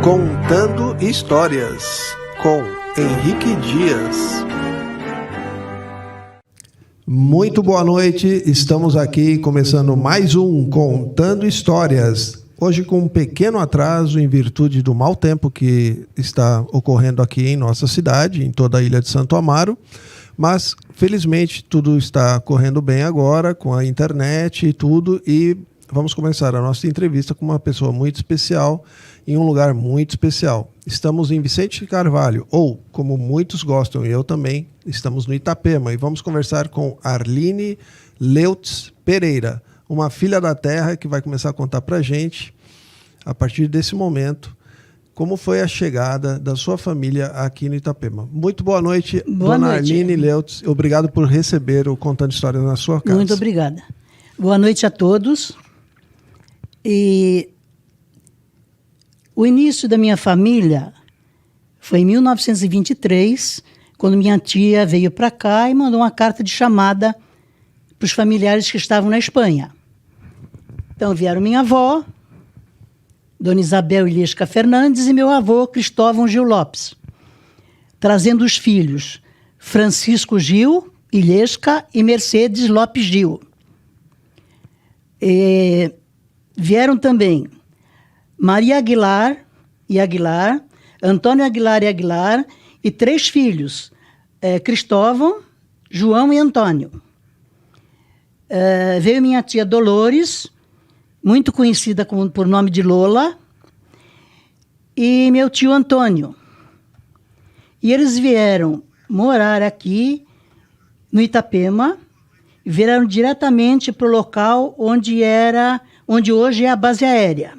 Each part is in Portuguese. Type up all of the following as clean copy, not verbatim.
Contando Histórias, com Henrique Dias. Muito boa noite, estamos aqui começando mais um Contando Histórias. Hoje com um pequeno atraso em virtude do mau tempo que está ocorrendo aqui em nossa cidade, em toda a ilha de Santo Amaro. Mas, felizmente, tudo está correndo bem agora, com a internet e tudo, e vamos começar a nossa entrevista com uma pessoa muito especial, em um lugar muito especial. Estamos em Vicente Carvalho, ou, como muitos gostam, e eu também, estamos no Itapema, e vamos conversar com Arline Leutz Pereira, uma filha da terra que vai começar a contar para a gente, a partir desse momento, como foi a chegada da sua família aqui no Itapema. Muito boa noite, dona Arline Leutz. Obrigado por receber o Contando Histórias na sua casa. Muito obrigada. Boa noite a todos. E o início da minha família foi em 1923, quando minha tia veio para cá e mandou uma carta de chamada para os familiares que estavam na Espanha. Então vieram minha avó, Dona Isabel Ilesca Fernandes, e meu avô, Cristóvão Gil Lopes, trazendo os filhos Francisco Gil Ilesca e Mercedes Lopes Gil. Vieram também Maria Aguilar e Aguilar, Antônio Aguilar e Aguilar, e 3 filhos, Cristóvão, João e Antônio. Veio minha tia Dolores, muito conhecida por nome de Lola, e meu tio Antônio. E eles vieram morar aqui no Itapema, e vieram diretamente para o local onde hoje é a base aérea.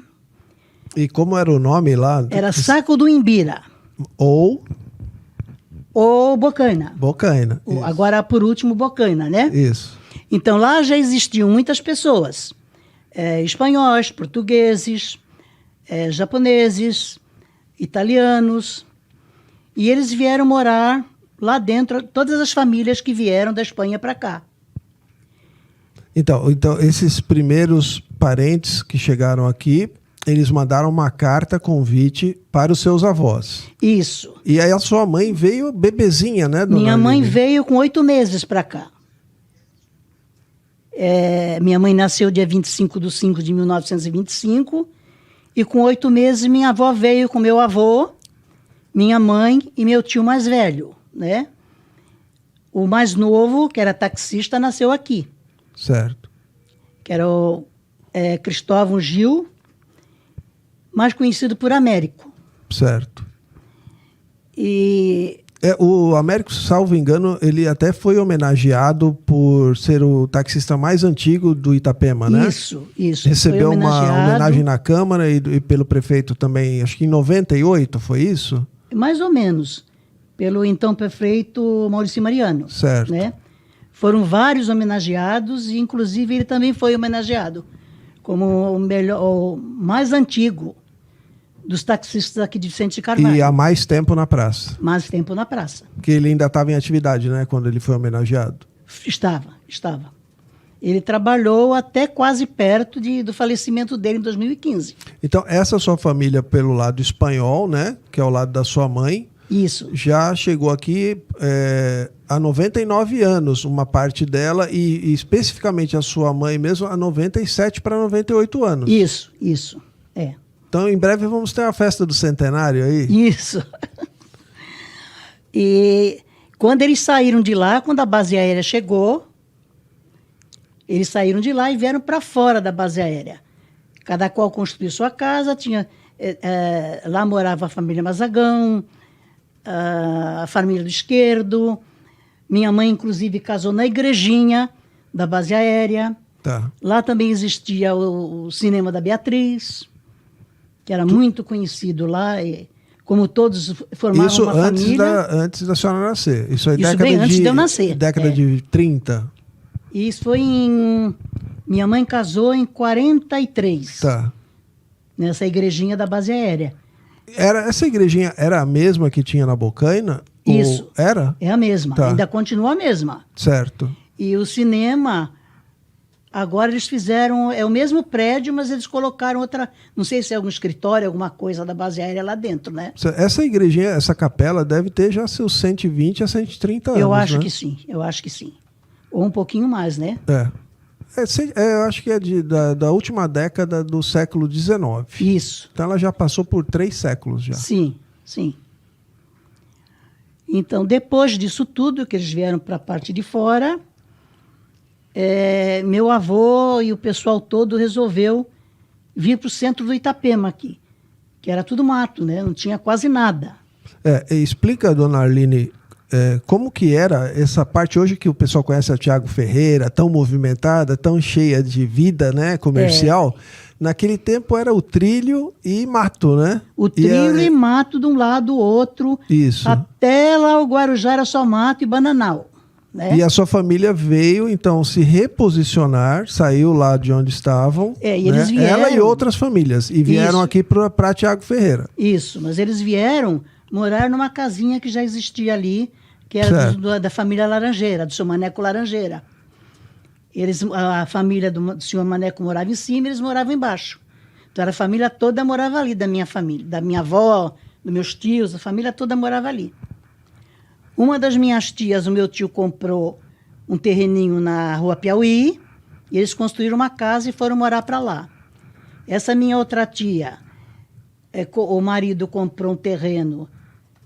E como era o nome lá? Era Saco do Imbira. Ou Bocaina. Bocaina. Agora, por último, Bocaina, né? Isso. Então, lá já existiam muitas pessoas. Espanhóis, portugueses, japoneses, italianos. E eles vieram morar lá dentro, todas as famílias que vieram da Espanha para cá. Então, esses primeiros parentes que chegaram aqui, eles mandaram uma carta convite para os seus avós. Isso. E aí a sua mãe veio bebezinha, né, dona Minha mãe Arline? veio com 8 meses para cá. Minha mãe nasceu dia 25 de 5 de 1925, e com 8 meses minha avó veio com meu avô, minha mãe e meu tio mais velho, né? O mais novo, que era taxista, nasceu aqui. Certo. Que era o Cristóvão Gil, mais conhecido por Américo. Certo. E o Américo, salvo engano, ele até foi homenageado por ser o taxista mais antigo do Itapema, né? Isso. Recebeu uma homenagem na Câmara e pelo prefeito também, acho que em 98, foi isso? Mais ou menos. Pelo então prefeito Maurício Mariano. Certo. Né? Foram vários homenageados, e inclusive ele também foi homenageado como o mais antigo dos taxistas aqui de Vicente de Carvalho. E há mais tempo na praça. Mais tempo na praça. Que ele ainda estava em atividade, né, quando ele foi homenageado. Estava. Ele trabalhou até quase perto do falecimento dele em 2015. Então, essa sua família pelo lado espanhol, né, que é o lado da sua mãe, isso, já chegou aqui há 99 anos, uma parte dela, e especificamente a sua mãe mesmo, há 97 para 98 anos. Isso. Então, em breve vamos ter a festa do centenário aí. Isso. E quando eles saíram de lá, quando a base aérea chegou, eles saíram de lá e vieram para fora da base aérea. Cada qual construiu sua casa, lá morava a família Mazagão, a família do Esquerdo. Minha mãe, inclusive, casou na igrejinha da base aérea. Tá. Lá também existia o Cinema da Beatriz, que era muito conhecido lá, e como todos formavam isso uma família. Antes da senhora nascer. Isso aí bem antes de eu nascer. Década de 30. E isso foi minha mãe casou em 43. Tá. Nessa igrejinha da base aérea. Essa igrejinha era a mesma que tinha na Bocaina? Isso. Era? É a mesma, Tá. ainda continua a mesma. Certo. E o cinema, agora eles fizeram, é o mesmo prédio, mas eles colocaram outra, não sei se é algum escritório, alguma coisa da base aérea lá dentro, né? Essa igrejinha, essa capela deve ter já seus 120 a 130 anos, Eu acho né? que sim, eu acho que sim. Ou um pouquinho mais, né? Eu acho que é da última década do século XIX. Isso. Então ela já passou por 3 séculos já. Sim, sim. Então, depois disso tudo, que eles vieram para a parte de fora, meu avô e o pessoal todo resolveu vir para o centro do Itapema aqui, que era tudo mato, né? Não tinha quase nada. Explica, dona Arline, como que era essa parte hoje que o pessoal conhece a Tiago Ferreira, tão movimentada, tão cheia de vida, né, comercial. Naquele tempo era o trilho e mato, né? O trilho e mato de um lado, do outro. Isso. Até lá o Guarujá era só mato e bananal. Né? E a sua família veio, então, se reposicionar, saiu lá de onde estavam. E eles vieram. Ela e outras famílias. E vieram aqui para Tiago Ferreira. Isso, mas eles vieram morar numa casinha que já existia ali, que era da família Laranjeira, do seu Maneco Laranjeira. A família do senhor Maneco morava em cima, eles moravam embaixo. Então a família toda morava ali, da minha família, da minha avó, dos meus tios, a família toda morava ali. Uma das minhas tias, o meu tio comprou um terreninho na Rua Piauí, e eles construíram uma casa e foram morar para lá. Essa minha outra tia, o marido comprou um terreno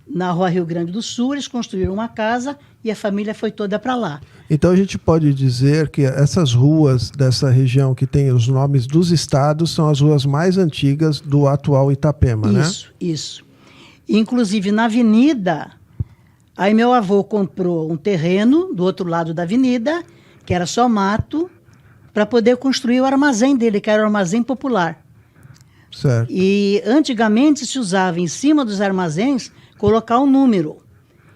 na Rua Rio Grande do Sul, eles construíram uma casa e a família foi toda para lá. Então a gente pode dizer que essas ruas dessa região que tem os nomes dos estados são as ruas mais antigas do atual Itapema, né? Isso. Inclusive na avenida, aí meu avô comprou um terreno do outro lado da avenida, que era só mato, para poder construir o armazém dele, que era o armazém popular. Certo. E antigamente se usava em cima dos armazéns colocar um número.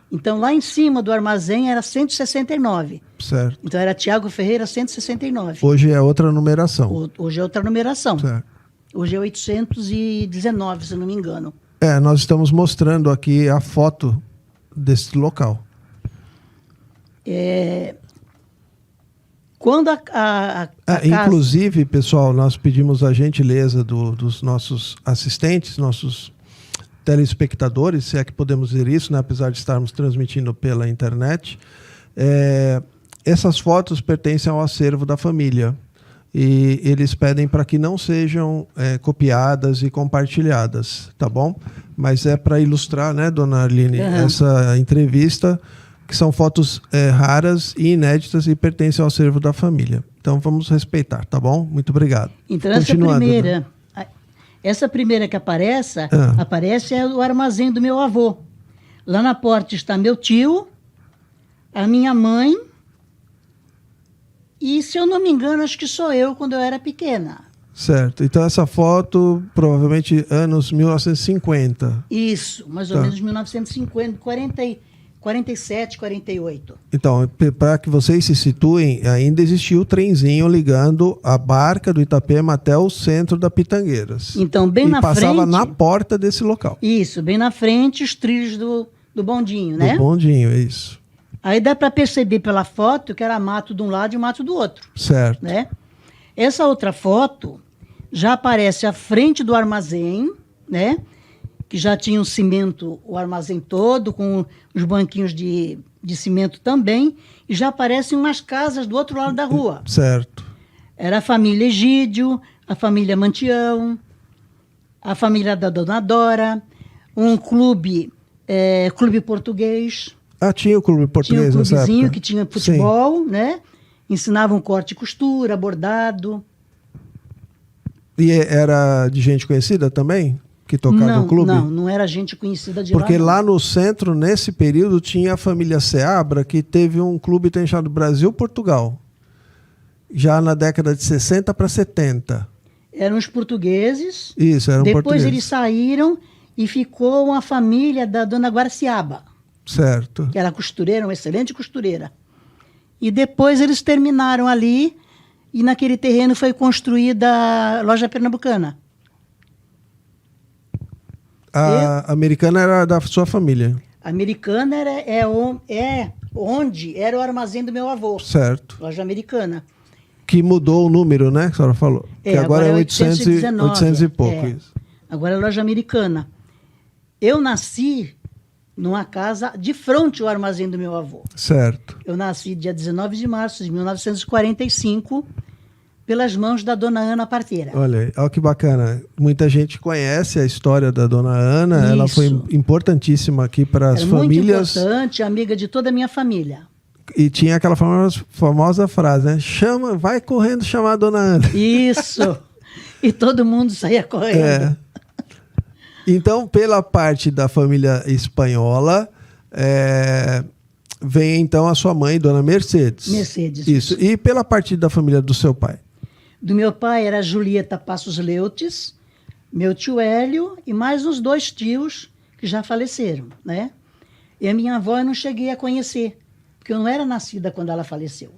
Então, lá em cima do armazém era 169. Certo. Então, era Tiago Ferreira 169. Hoje é outra numeração. Hoje é outra numeração. Certo. Hoje é 819, se não me engano. Nós estamos mostrando aqui a foto desse local. Quando a casa... Inclusive, pessoal, nós pedimos a gentileza dos nossos assistentes, nossos telespectadores, se é que podemos dizer isso, né? Apesar de estarmos transmitindo pela internet. Essas fotos pertencem ao acervo da família e eles pedem para que não sejam copiadas e compartilhadas, tá bom? Mas é para ilustrar, né, dona Arline, essa entrevista, que são fotos raras e inéditas e pertencem ao acervo da família. Então vamos respeitar, tá bom? Muito obrigado. Então essa primeira que aparece é o armazém do meu avô. Lá na porta está meu tio, a minha mãe e, se eu não me engano, acho que sou eu quando eu era pequena. Certo. Então essa foto, provavelmente anos 1950. Isso, mais ou menos 1950, 47, 48. Então, para que vocês se situem, ainda existia o trenzinho ligando a barca do Itapema até o centro da Pitangueiras. Então, bem na frente... E passava na porta desse local. Isso, bem na frente, os trilhos do bondinho, né? Do bondinho, isso. Aí dá para perceber pela foto que era mato de um lado e mato do outro. Certo. Né? Essa outra foto já aparece à frente do armazém, né? Que já tinha um cimento, o armazém todo, com os banquinhos de cimento também, e já aparecem umas casas do outro lado da rua. Certo. Era a família Egídio, a família Mantião, a família da Dona Dora, um clube português. Tinha o clube português nessa época. Tinha um clubezinho que tinha futebol, né? Ensinavam corte e costura, bordado. E era de gente conhecida também? Que tocava no clube? Não era gente conhecida de Porque lá no centro, nesse período, tinha a família Seabra, que teve um clube chamado Brasil-Portugal, já na década de 60 para 70. Eram os portugueses. Isso, eram Depois portugueses. Eles saíram e ficou uma família da dona Guaraciaba. Certo. Que era costureira, uma excelente costureira. E depois eles terminaram ali e naquele terreno foi construída a loja pernambucana. A americana era da sua família? Americana é onde era o armazém do meu avô. Certo. Loja Americana. Que mudou o número, né? Que a senhora falou. Que agora é 819. 800 e pouco. Isso. Agora é Loja Americana. Eu nasci numa casa de frente ao armazém do meu avô. Certo. Eu nasci dia 19 de março de 1945, pelas mãos da dona Ana Parteira. Olha aí, olha que bacana. Muita gente conhece a história da dona Ana. Isso. Ela foi importantíssima aqui para as famílias. Muito importante, amiga de toda a minha família. E tinha aquela famosa frase, né? Vai correndo chamar a dona Ana. Isso. E todo mundo saía correndo. É. Então, pela parte da família espanhola, vem então a sua mãe, dona Mercedes. Mercedes. Isso. E pela parte da família do seu pai? Do meu pai era Julieta Passos Leutes, meu tio Hélio e mais uns 2 tios que já faleceram, né? E a minha avó eu não cheguei a conhecer, porque eu não era nascida quando ela faleceu.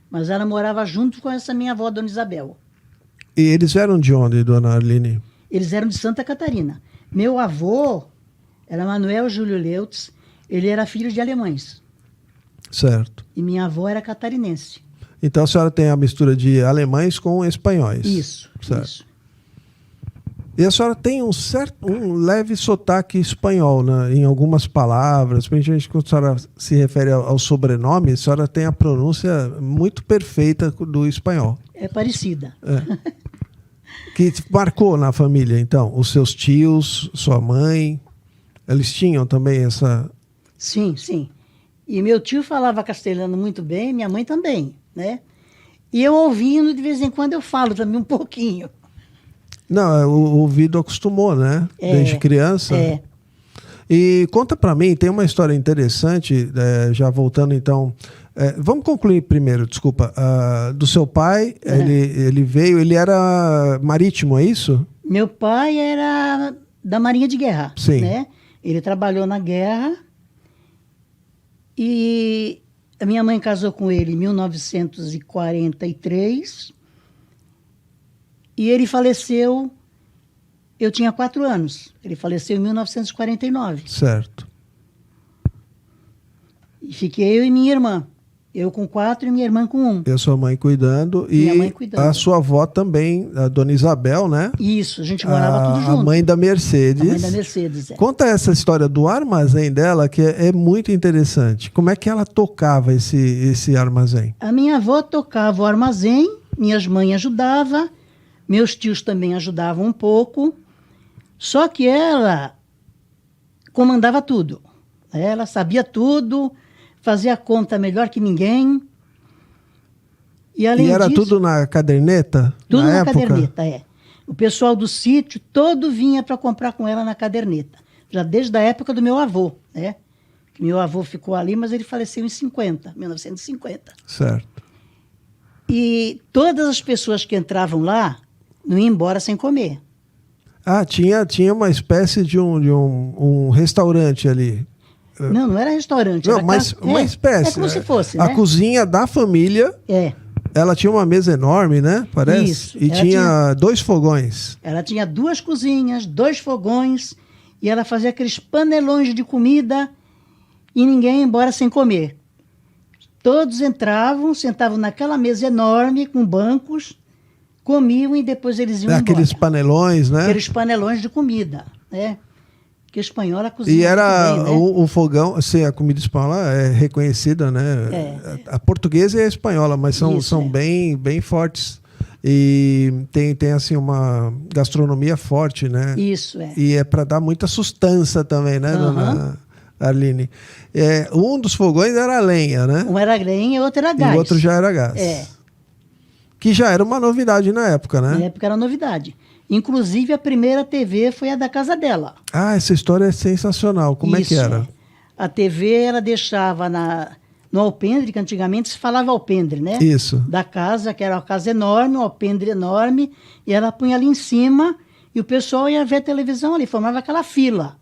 Mas ela morava junto com essa minha avó, dona Isabel. E eles eram de onde, dona Arline? Eles eram de Santa Catarina. Meu avô era Manuel Júlio Leutes, ele era filho de alemães. Certo. E minha avó era catarinense. Então a senhora tem a mistura de alemães com espanhóis. Isso, certo. Isso. E a senhora tem um leve sotaque espanhol, né, em algumas palavras, principalmente quando a senhora se refere ao sobrenome, a senhora tem a pronúncia muito perfeita do espanhol. É parecida. É. Que marcou na família, então? Os seus tios, sua mãe, eles tinham também essa... Sim, sim. E meu tio falava castelhano muito bem, minha mãe também, né? E eu ouvindo, de vez em quando eu falo também um pouquinho. Não, o ouvido acostumou, né? Desde criança. É. E conta pra mim, tem uma história interessante, já voltando então... vamos concluir primeiro, desculpa. Do seu pai, ele veio, ele era marítimo, é isso? Meu pai era da Marinha de Guerra. Sim. Né? Ele trabalhou na guerra e a minha mãe casou com ele em 1943 e ele faleceu, eu tinha 4 anos. Ele faleceu em 1949. Certo. E fiquei eu e minha irmã. Eu com 4 e minha irmã com 1. E a sua mãe cuidando. Minha e mãe cuidando. A sua avó também, a dona Isabel, né? Isso, a gente morava tudo junto. A mãe da Mercedes. A mãe da Mercedes, é. Conta essa história do armazém dela, que é muito interessante. Como é que ela tocava esse armazém? A minha avó tocava o armazém, minhas mães ajudavam, meus tios também ajudavam um pouco, só que ela comandava tudo. Ela sabia tudo, fazia a conta melhor que ninguém. E era disso, tudo na caderneta? Tudo na época? Caderneta, é. O pessoal do sítio todo vinha para comprar com ela na caderneta. Já desde a época do meu avô, né? Que meu avô ficou ali, mas ele faleceu em 1950. Certo. E todas as pessoas que entravam lá não iam embora sem comer. Tinha uma espécie de um restaurante ali. Não era restaurante. Não, era mas uma espécie. É como se fosse, A né? cozinha da família. É. Ela tinha uma mesa enorme, né? Parece. Isso. E tinha 2 fogões. Ela tinha 2 cozinhas, 2 fogões, e ela fazia aqueles panelões de comida e ninguém ia embora sem comer. Todos entravam, sentavam naquela mesa enorme, com bancos, comiam e depois eles iam Aqueles embora. panelões, né? Aqueles panelões de comida, né? Porque a espanhola cozinha E era muito bem, né? o fogão, assim, a comida espanhola é reconhecida, né? A portuguesa e a espanhola, mas são bem fortes. E tem assim, uma gastronomia forte, né? Isso, é. E é para dar muita sustância também, né, dona Arline? Um dos fogões era a lenha, né? Um era lenha e o outro era gás. E o outro já era gás. É. Que já era uma novidade na época, né? Na época era novidade. Inclusive, a primeira TV foi a da casa dela. Essa história é sensacional. Como é que era? A TV, ela deixava no alpendre, que antigamente se falava alpendre, né? Isso. Da casa, que era uma casa enorme, um alpendre enorme, e ela punha ali em cima, e o pessoal ia ver a televisão ali, formava aquela fila.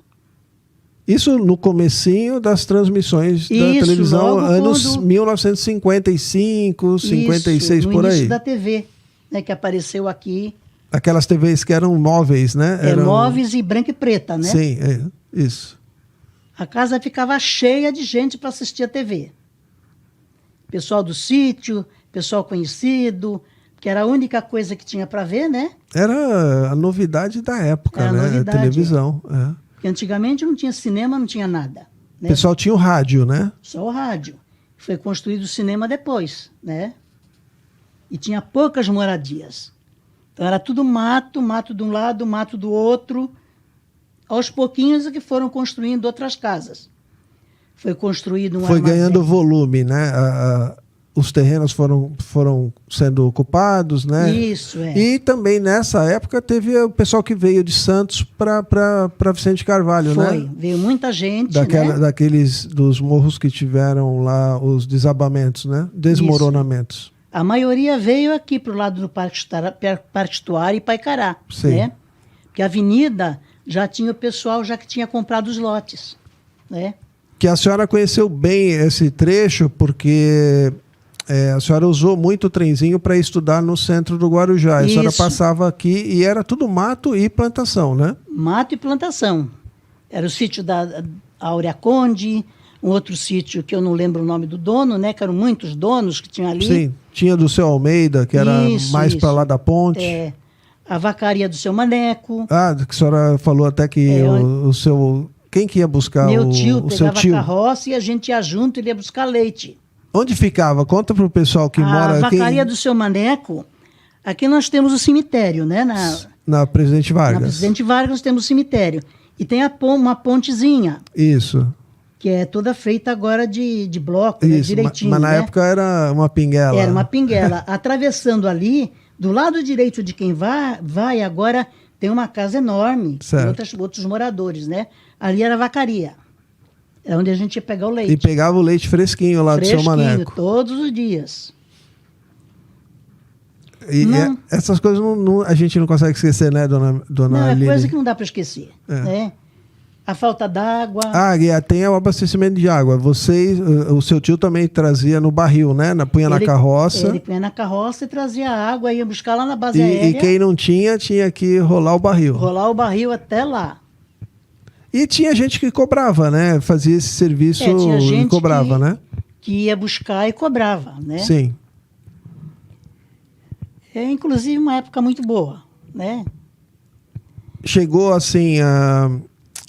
Isso no comecinho das transmissões da televisão, anos 1955, 56, por aí. No início da TV, né, que apareceu aqui. Aquelas TVs que eram móveis, né? Móveis e branca e preta, né? Sim, isso. a casa ficava cheia de gente para assistir a TV. Pessoal do sítio, pessoal conhecido, que era a única coisa que tinha para ver, né? Era a novidade da época, Era a né? novidade, A televisão. É. Porque antigamente não tinha cinema, não tinha nada. O Né? pessoal tinha o rádio, né? Só o rádio. Foi construído o cinema depois, né? E tinha poucas moradias. Então era tudo mato, mato de um lado, mato do outro. Aos pouquinhos é que foram construindo outras casas. Foi construído um Foi armazém. ganhando volume, né? Os terrenos foram sendo ocupados, né? Isso, é. E também nessa época teve o pessoal que veio de Santos para Vicente Carvalho, Foi, né? veio muita gente, né? Daqueles dos morros que tiveram lá os desabamentos, né? Desmoronamentos. A maioria veio aqui para o lado do Parque Estuário e Paicará, Sim. né? Porque a avenida já tinha o pessoal já que tinha comprado os lotes, né? Que a senhora conheceu bem esse trecho porque a senhora usou muito o trenzinho para estudar no centro do Guarujá. A senhora Isso. passava aqui e era tudo mato e plantação, né? Mato e plantação. Era o sítio da Áurea Conde, um outro sítio que eu não lembro o nome do dono, né? Que eram muitos donos que tinha ali. Sim, tinha do seu Almeida, que era mais para lá da ponte. É, a vacaria do seu Maneco. Ah, que a senhora falou até que o seu... Quem que ia buscar Meu tio o seu pegava tio? a carroça e a gente ia junto e ele ia buscar leite. Onde ficava? Conta para o pessoal que mora... A vacaria do seu Maneco, aqui nós temos o cemitério, né? Na Presidente Vargas. Na Presidente Vargas nós temos o cemitério. E tem uma pontezinha, Isso. que é toda feita agora de bloco, né? Direitinho. Mas na né? época era uma pinguela. Era uma pinguela. Atravessando ali, do lado direito de quem vai agora tem uma casa enorme, com outros moradores, né? Ali era a vacaria. É onde a gente ia pegar o leite. E pegava o leite fresquinho lá do seu Maneco. Todos os dias. E essas coisas a gente não consegue esquecer, né, dona Não, Aline? é coisa que não dá para esquecer. Né? A falta d'água. E tem o abastecimento de água. O seu tio também trazia no barril, né? Punha na carroça. Ele punha na carroça e trazia água, ia buscar lá na base aérea. E quem não tinha que rolar o barril. Rolar o barril até lá. E tinha gente que cobrava, né? Fazia esse serviço tinha gente e cobrava, né? Que ia buscar e cobrava, né? Sim. É, inclusive, uma época muito boa, né? Chegou, assim,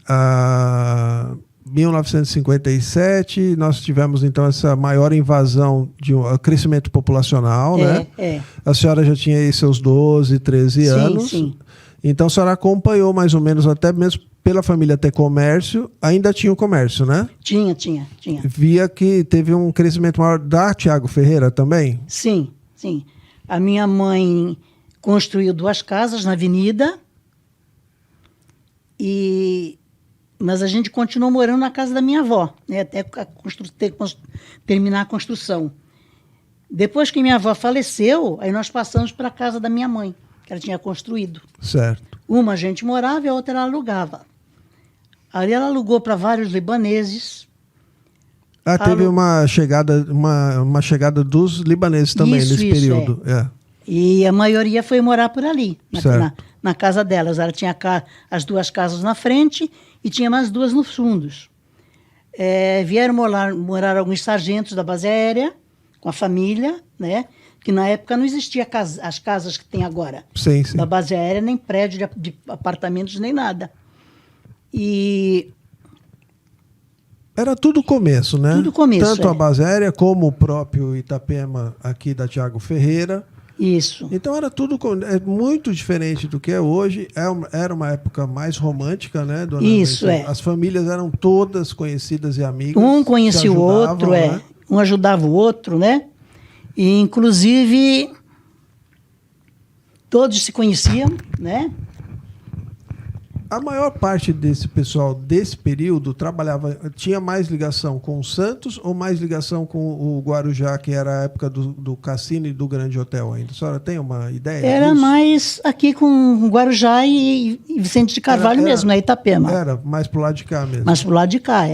a 1957, nós tivemos, então, essa maior invasão de crescimento populacional, né? A senhora já tinha aí seus 12, 13 anos. Sim. Então, a senhora acompanhou mais ou menos, até mesmo pela família ter comércio, ainda tinha o comércio, né? Tinha. Via que teve um crescimento maior da Tiago Ferreira também? Sim. A minha mãe construiu 2 casas na avenida, mas a gente continuou morando na casa da minha avó, né? Até terminar a construção. Depois que minha avó faleceu, aí nós passamos para a casa da minha mãe, que ela tinha construído. Certo. Uma a gente morava e a outra ela alugava. Ali ela alugou para vários libaneses. Teve uma chegada dos libaneses também nesse período. E a maioria foi morar por ali, na casa delas. Ela tinha as 2 casas na frente e tinha mais 2 nos fundos. Vieram morar alguns sargentos da base aérea, com a família, né? Que na época não existia as casas que tem agora. Sim. Da base aérea, nem prédio de apartamentos, nem nada. E... Era tudo começo, né? Tudo começo, Tanto a base aérea como o próprio Itapema aqui da Tiago Ferreira. Isso. Então era tudo muito diferente do que é hoje. Era uma época mais romântica, né, dona Isso, Aline? As famílias eram todas conhecidas e amigas. Um conhecia o outro, né? Um ajudava o outro, né? E, inclusive, todos se conheciam, né? A maior parte desse pessoal desse período tinha mais ligação com o Santos ou mais ligação com o Guarujá, que era a época do Cassino e do Grande Hotel ainda? A senhora tem uma ideia Era disso? mais aqui com Guarujá e Vicente de Carvalho mesmo, na Itapema. Era mais pro lado de cá mesmo. Mais pro lado de cá,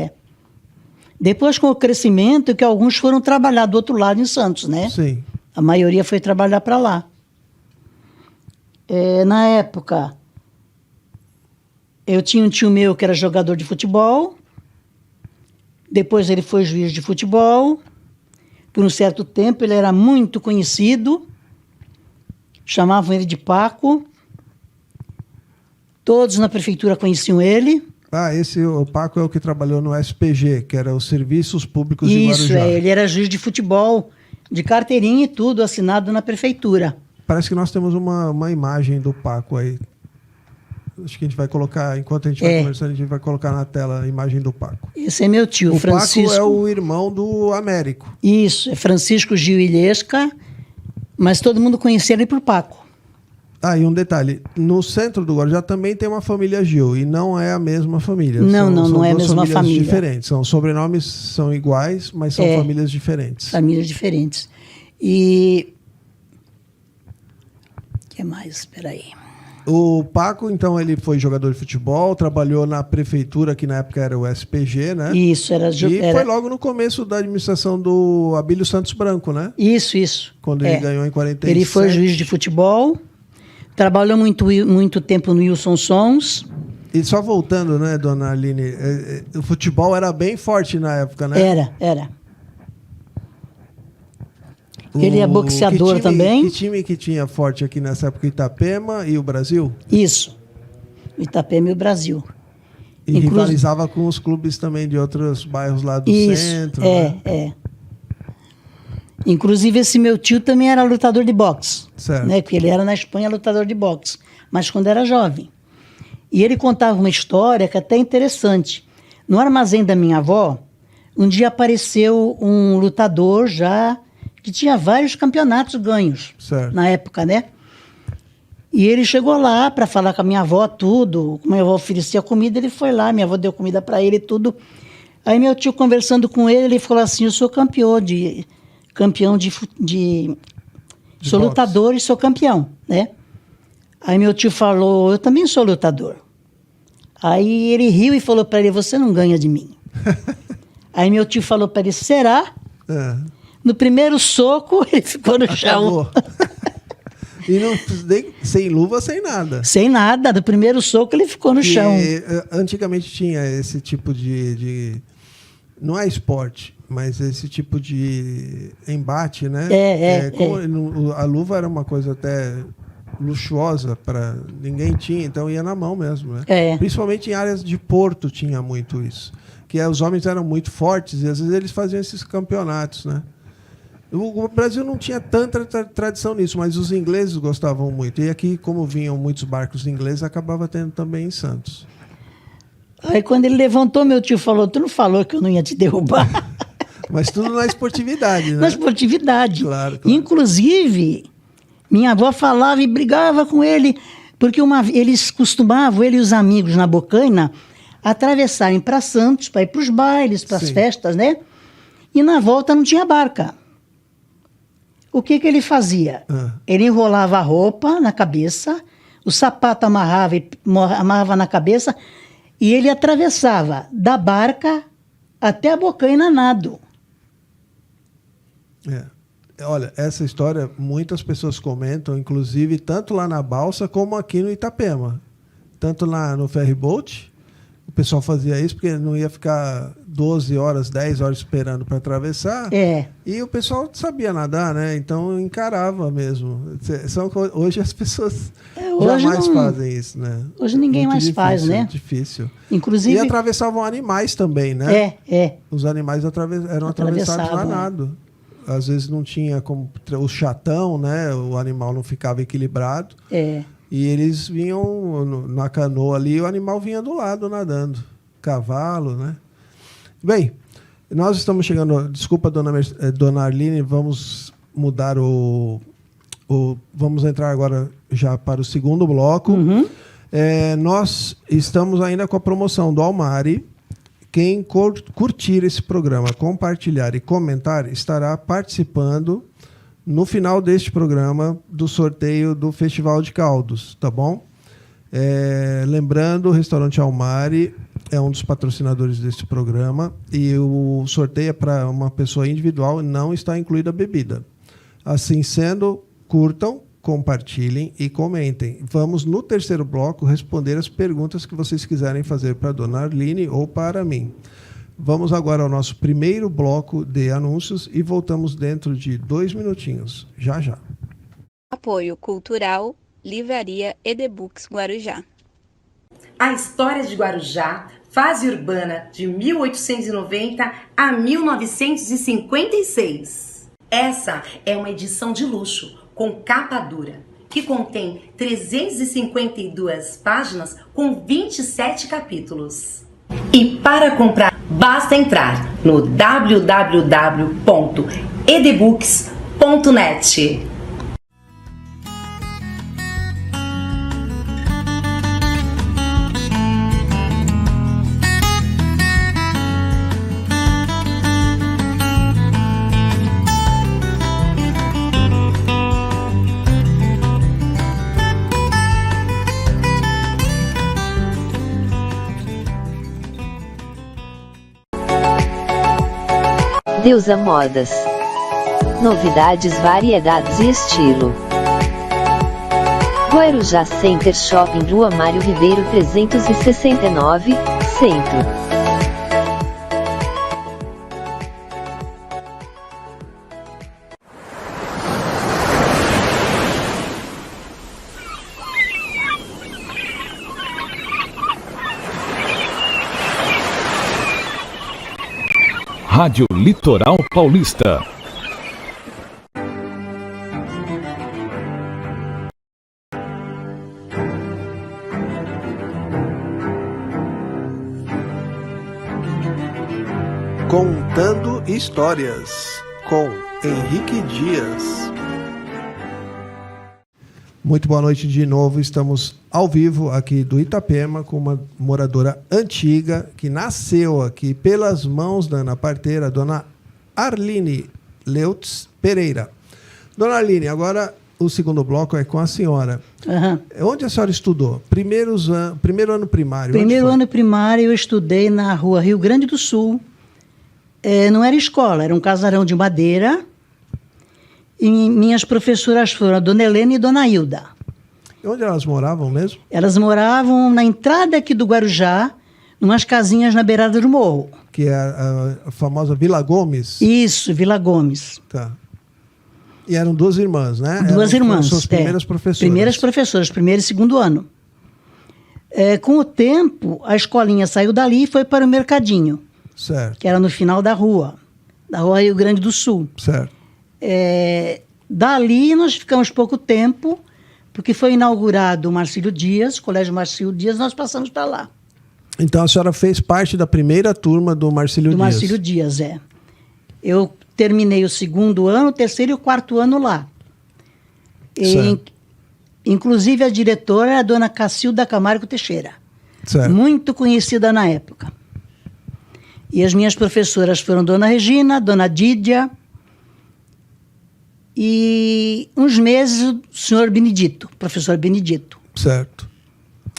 Depois, com o crescimento, que alguns foram trabalhar do outro lado em Santos, né? Sim. A maioria foi trabalhar para lá. Na época... Eu tinha um tio meu que era jogador de futebol, Depois ele foi juiz de futebol. Por um certo tempo ele era muito conhecido. Chamavam ele de Paco. Todos na prefeitura conheciam ele. O Paco é o que trabalhou no SPG, que era os Serviços Públicos de Guarujá. Isso, ele era juiz de futebol, de carteirinha e tudo, assinado na prefeitura. Parece que nós temos uma imagem do Paco aí. Acho que a gente vai colocar, enquanto a gente vai conversando, a gente vai colocar na tela a imagem do Paco. Esse é meu tio, Francisco. O Paco é o irmão do Américo. Isso, é Francisco Gil Ilhesca, mas todo mundo conhecia ele por Paco. E um detalhe, no centro do Guarujá também tem uma família Gil, e não é a mesma família. Não é a mesma família. Diferentes. Os sobrenomes são iguais, mas são famílias diferentes. Famílias diferentes. E... o que mais? Espera aí. O Paco, então, ele foi jogador de futebol, trabalhou na prefeitura, que na época era o SPG, né? Isso, era... E foi logo no começo da administração do Abílio Santos Branco, né? Isso. Quando ele ganhou em 47. Ele foi juiz de futebol, trabalhou muito tempo no Wilson Sons. E só voltando, né, dona Arline, o futebol era bem forte na época, né? Era. Ele é boxeador também. Que time que tinha forte aqui nessa época? Itapema e o Brasil? Isso. O Itapema e o Brasil. E rivalizava com os clubes também de outros bairros lá do centro. É. Inclusive, esse meu tio também era lutador de boxe. Certo. Né? Porque ele era na Espanha lutador de boxe, mas quando era jovem. E ele contava uma história que é até interessante. No armazém da minha avó, um dia apareceu um lutador já que tinha vários campeonatos ganhos, certo, na época, né? E ele chegou lá para falar com a minha avó tudo. Minha avó oferecia comida, ele foi lá, minha avó deu comida para ele e tudo. Aí meu tio conversando com ele falou assim: eu sou campeão de sou lutador e sou campeão, né? Aí meu tio falou: eu também sou lutador. Aí ele riu e falou para ele: você não ganha de mim. Aí meu tio falou para ele: será? No primeiro soco, ele ficou no chão. E não, sem luva, sem nada. Sem nada. No primeiro soco, ele ficou no chão. Antigamente tinha esse tipo de... Não é esporte, mas esse tipo de embate, né? A luva era uma coisa até luxuosa, para ninguém tinha, então ia na mão mesmo, né? Principalmente em áreas de porto tinha muito isso. Que os homens eram muito fortes e às vezes eles faziam esses campeonatos, né? O Brasil não tinha tanta tradição nisso, mas os ingleses gostavam muito. E aqui, como vinham muitos barcos ingleses, acabava tendo também em Santos. Aí quando ele levantou, meu tio falou: tu não falou que eu não ia te derrubar? Mas tudo na esportividade, né? Na esportividade. Claro. Inclusive, minha avó falava e brigava com ele, porque eles costumavam, ele e os amigos na Bocaina, atravessarem para Santos, para ir para os bailes, para as festas, né? E na volta não tinha barca. O que ele fazia? Ele enrolava a roupa na cabeça, o sapato amarrava na cabeça e ele atravessava da barca até a Bocaina nado. Olha, essa história muitas pessoas comentam, inclusive tanto lá na Balsa como aqui no Itapema. Tanto lá no ferryboat, o pessoal fazia isso porque não ia ficar 12 horas, 10 horas esperando para atravessar. E o pessoal sabia nadar, né? Então encarava mesmo. Hoje as pessoas jamais fazem isso, né? Hoje ninguém muito mais difícil, faz, né? Difícil. Inclusive... E atravessavam animais também, né? Os animais eram atravessados na nado. Às vezes não tinha como o chatão, né? O animal não ficava equilibrado. E eles vinham na canoa ali, o animal vinha do lado nadando. Cavalo, né? Bem, nós estamos chegando... Desculpa, dona Arline, vamos mudar vamos entrar agora já para o segundo bloco. Nós estamos ainda com a promoção do Almari. Quem curtir esse programa, compartilhar e comentar, estará participando no final deste programa do sorteio do Festival de Caldos, tá bom? Lembrando, o Restaurante Almari é um dos patrocinadores deste programa e o sorteio é para uma pessoa individual e não está incluída a bebida. Assim sendo, curtam, compartilhem e comentem. Vamos, no terceiro bloco, responder as perguntas que vocês quiserem fazer para a dona Arline ou para mim. Vamos agora ao nosso primeiro bloco de anúncios e voltamos dentro de 2 minutinhos. Já, já. Apoio Cultural, Livraria EDBooks Guarujá. A história de Guarujá, fase urbana de 1890 a 1956. Essa é uma edição de luxo, com capa dura, que contém 352 páginas com 27 capítulos. E para comprar, basta entrar no www.edbooks.net. Deusa Modas. Novidades, variedades e estilo. Guarujá Center Shopping, Rua Mário Ribeiro 369, Centro. Rádio Litoral Paulista. Contando Histórias, com Henrique Dias. Muito boa noite de novo. Estamos ao vivo aqui do Itapema com uma moradora antiga que nasceu aqui pelas mãos da Ana Parteira, dona Arline Leutz Pereira. Dona Arline, agora o segundo bloco é com a senhora. Uhum. Onde a senhora estudou? Primeiro ano primário. Primeiro ano primário eu estudei na rua Rio Grande do Sul. Não era escola, era um casarão de madeira. E minhas professoras foram a dona Helena e dona Hilda. E onde elas moravam mesmo? Elas moravam na entrada aqui do Guarujá, numas casinhas na beirada do morro. Que é a famosa Vila Gomes? Isso, Vila Gomes. Tá. E eram duas irmãs, né? Duas irmãs. Suas primeiras professoras. Primeiras professoras, primeiro e segundo ano. Com o tempo, a escolinha saiu dali e foi para o mercadinho. Certo. Que era no final da rua Rio Grande do Sul. Certo. Dali nós ficamos pouco tempo, porque foi inaugurado o Marcílio Dias, o Colégio Marcílio Dias, nós passamos para lá. Então a senhora fez parte da primeira turma do Marcílio Dias? Do Marcílio Dias, Eu terminei o segundo ano, o terceiro e o quarto ano lá. Inclusive a diretora era a dona Cacilda Camargo Teixeira. Certo. Muito conhecida na época. E as minhas professoras foram dona Regina, dona Dídia, e uns meses o senhor Benedito, professor Benedito. Certo.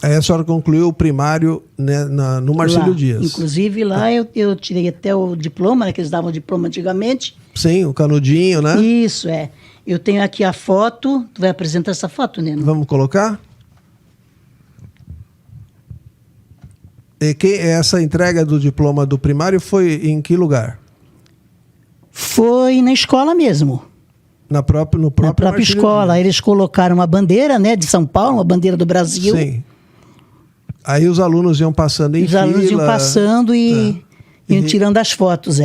Aí a senhora concluiu o primário, né, no Marcílio Dias. Inclusive lá eu tirei até o diploma, né, que eles davam diploma antigamente. Sim, o canudinho, né? Isso, Eu tenho aqui a foto. Tu vai apresentar essa foto, Neno? Vamos colocar? E essa entrega do diploma do primário foi em que lugar? Foi na escola mesmo. No próprio Na própria escola. Dias. Eles colocaram uma bandeira, né, de São Paulo, uma bandeira do Brasil. Sim. Aí os alunos iam passando em fila. Os alunos iam passando e iam tirando as fotos,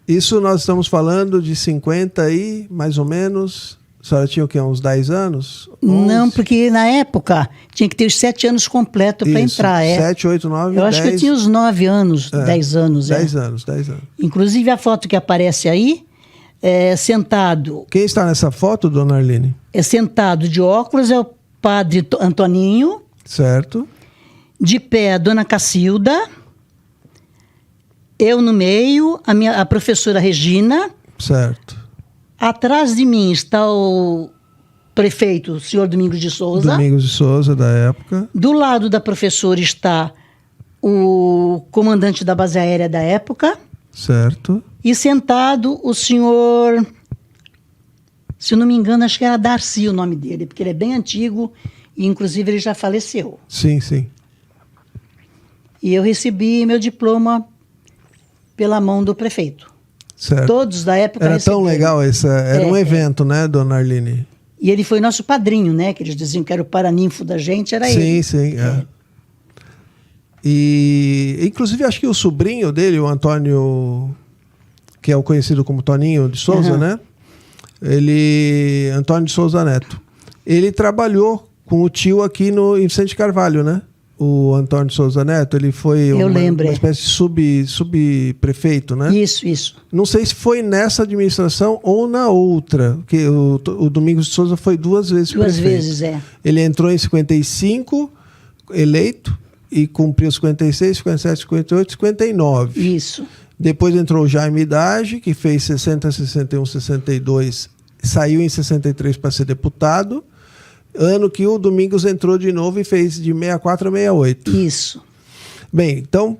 Isso nós estamos falando de 50 e mais ou menos. A senhora tinha o quê? Uns 10 anos? 11? Não, porque na época tinha que ter os 7 anos completos para entrar. 7, 8, 9, 10. Eu acho que eu tinha uns 9 anos, 10 anos. 10 anos. Inclusive a foto que aparece aí, sentado. Quem está nessa foto, dona Arline? Sentado de óculos é o padre Antoninho. Certo. De pé, a dona Cacilda. Eu no meio, a professora Regina. Certo. Atrás de mim está o prefeito, o senhor Domingos de Souza. Domingos de Souza, da época. Do lado da professora está o comandante da base aérea da época. Certo. E sentado o senhor, se eu não me engano, acho que era Darcy o nome dele, porque ele é bem antigo e inclusive ele já faleceu. Sim, sim. E eu recebi meu diploma pela mão do prefeito. Certo. Todos da época Era receberam. tão legal, era um evento, né, dona Arline? E ele foi nosso padrinho, né? Que eles diziam que era o paraninfo da gente, era Sim, ele. sim. É. E, inclusive, acho que o sobrinho dele, o Antônio, que é o conhecido como Toninho de Souza, né? Antônio de Souza Neto. Ele trabalhou com o tio aqui em Vicente Carvalho, né? O Antônio de Souza Neto, ele foi uma espécie de subprefeito, né? Isso. Não sei se foi nessa administração ou na outra, porque o Domingos de Souza foi 2 vezes prefeito. 2 vezes, é. Ele entrou em 55, eleito, e cumpriu 56, 57, 58, 59. Isso. Depois entrou o Jaime Idade, que fez 60, 61, 62, saiu em 63 para ser deputado. Ano que o Domingos entrou de novo e fez de 64 a 68. Isso. Bem, então,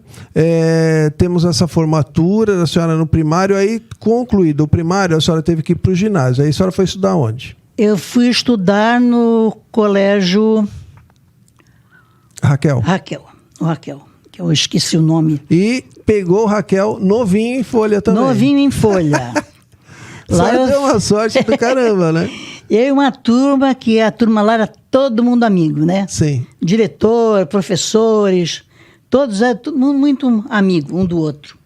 temos essa formatura da senhora no primário. Aí, concluído o primário, a senhora teve que ir para o ginásio. Aí a senhora foi estudar onde? Eu fui estudar no colégio Raquel. Raquel, que eu esqueci o nome. E pegou o Raquel novinho em folha também. Novinho em folha. Lá deu uma sorte do caramba, né? Eu e uma turma, que a turma lá era todo mundo amigo, né? Sim. Diretor, professores, todos todo mundo muito amigo um do outro.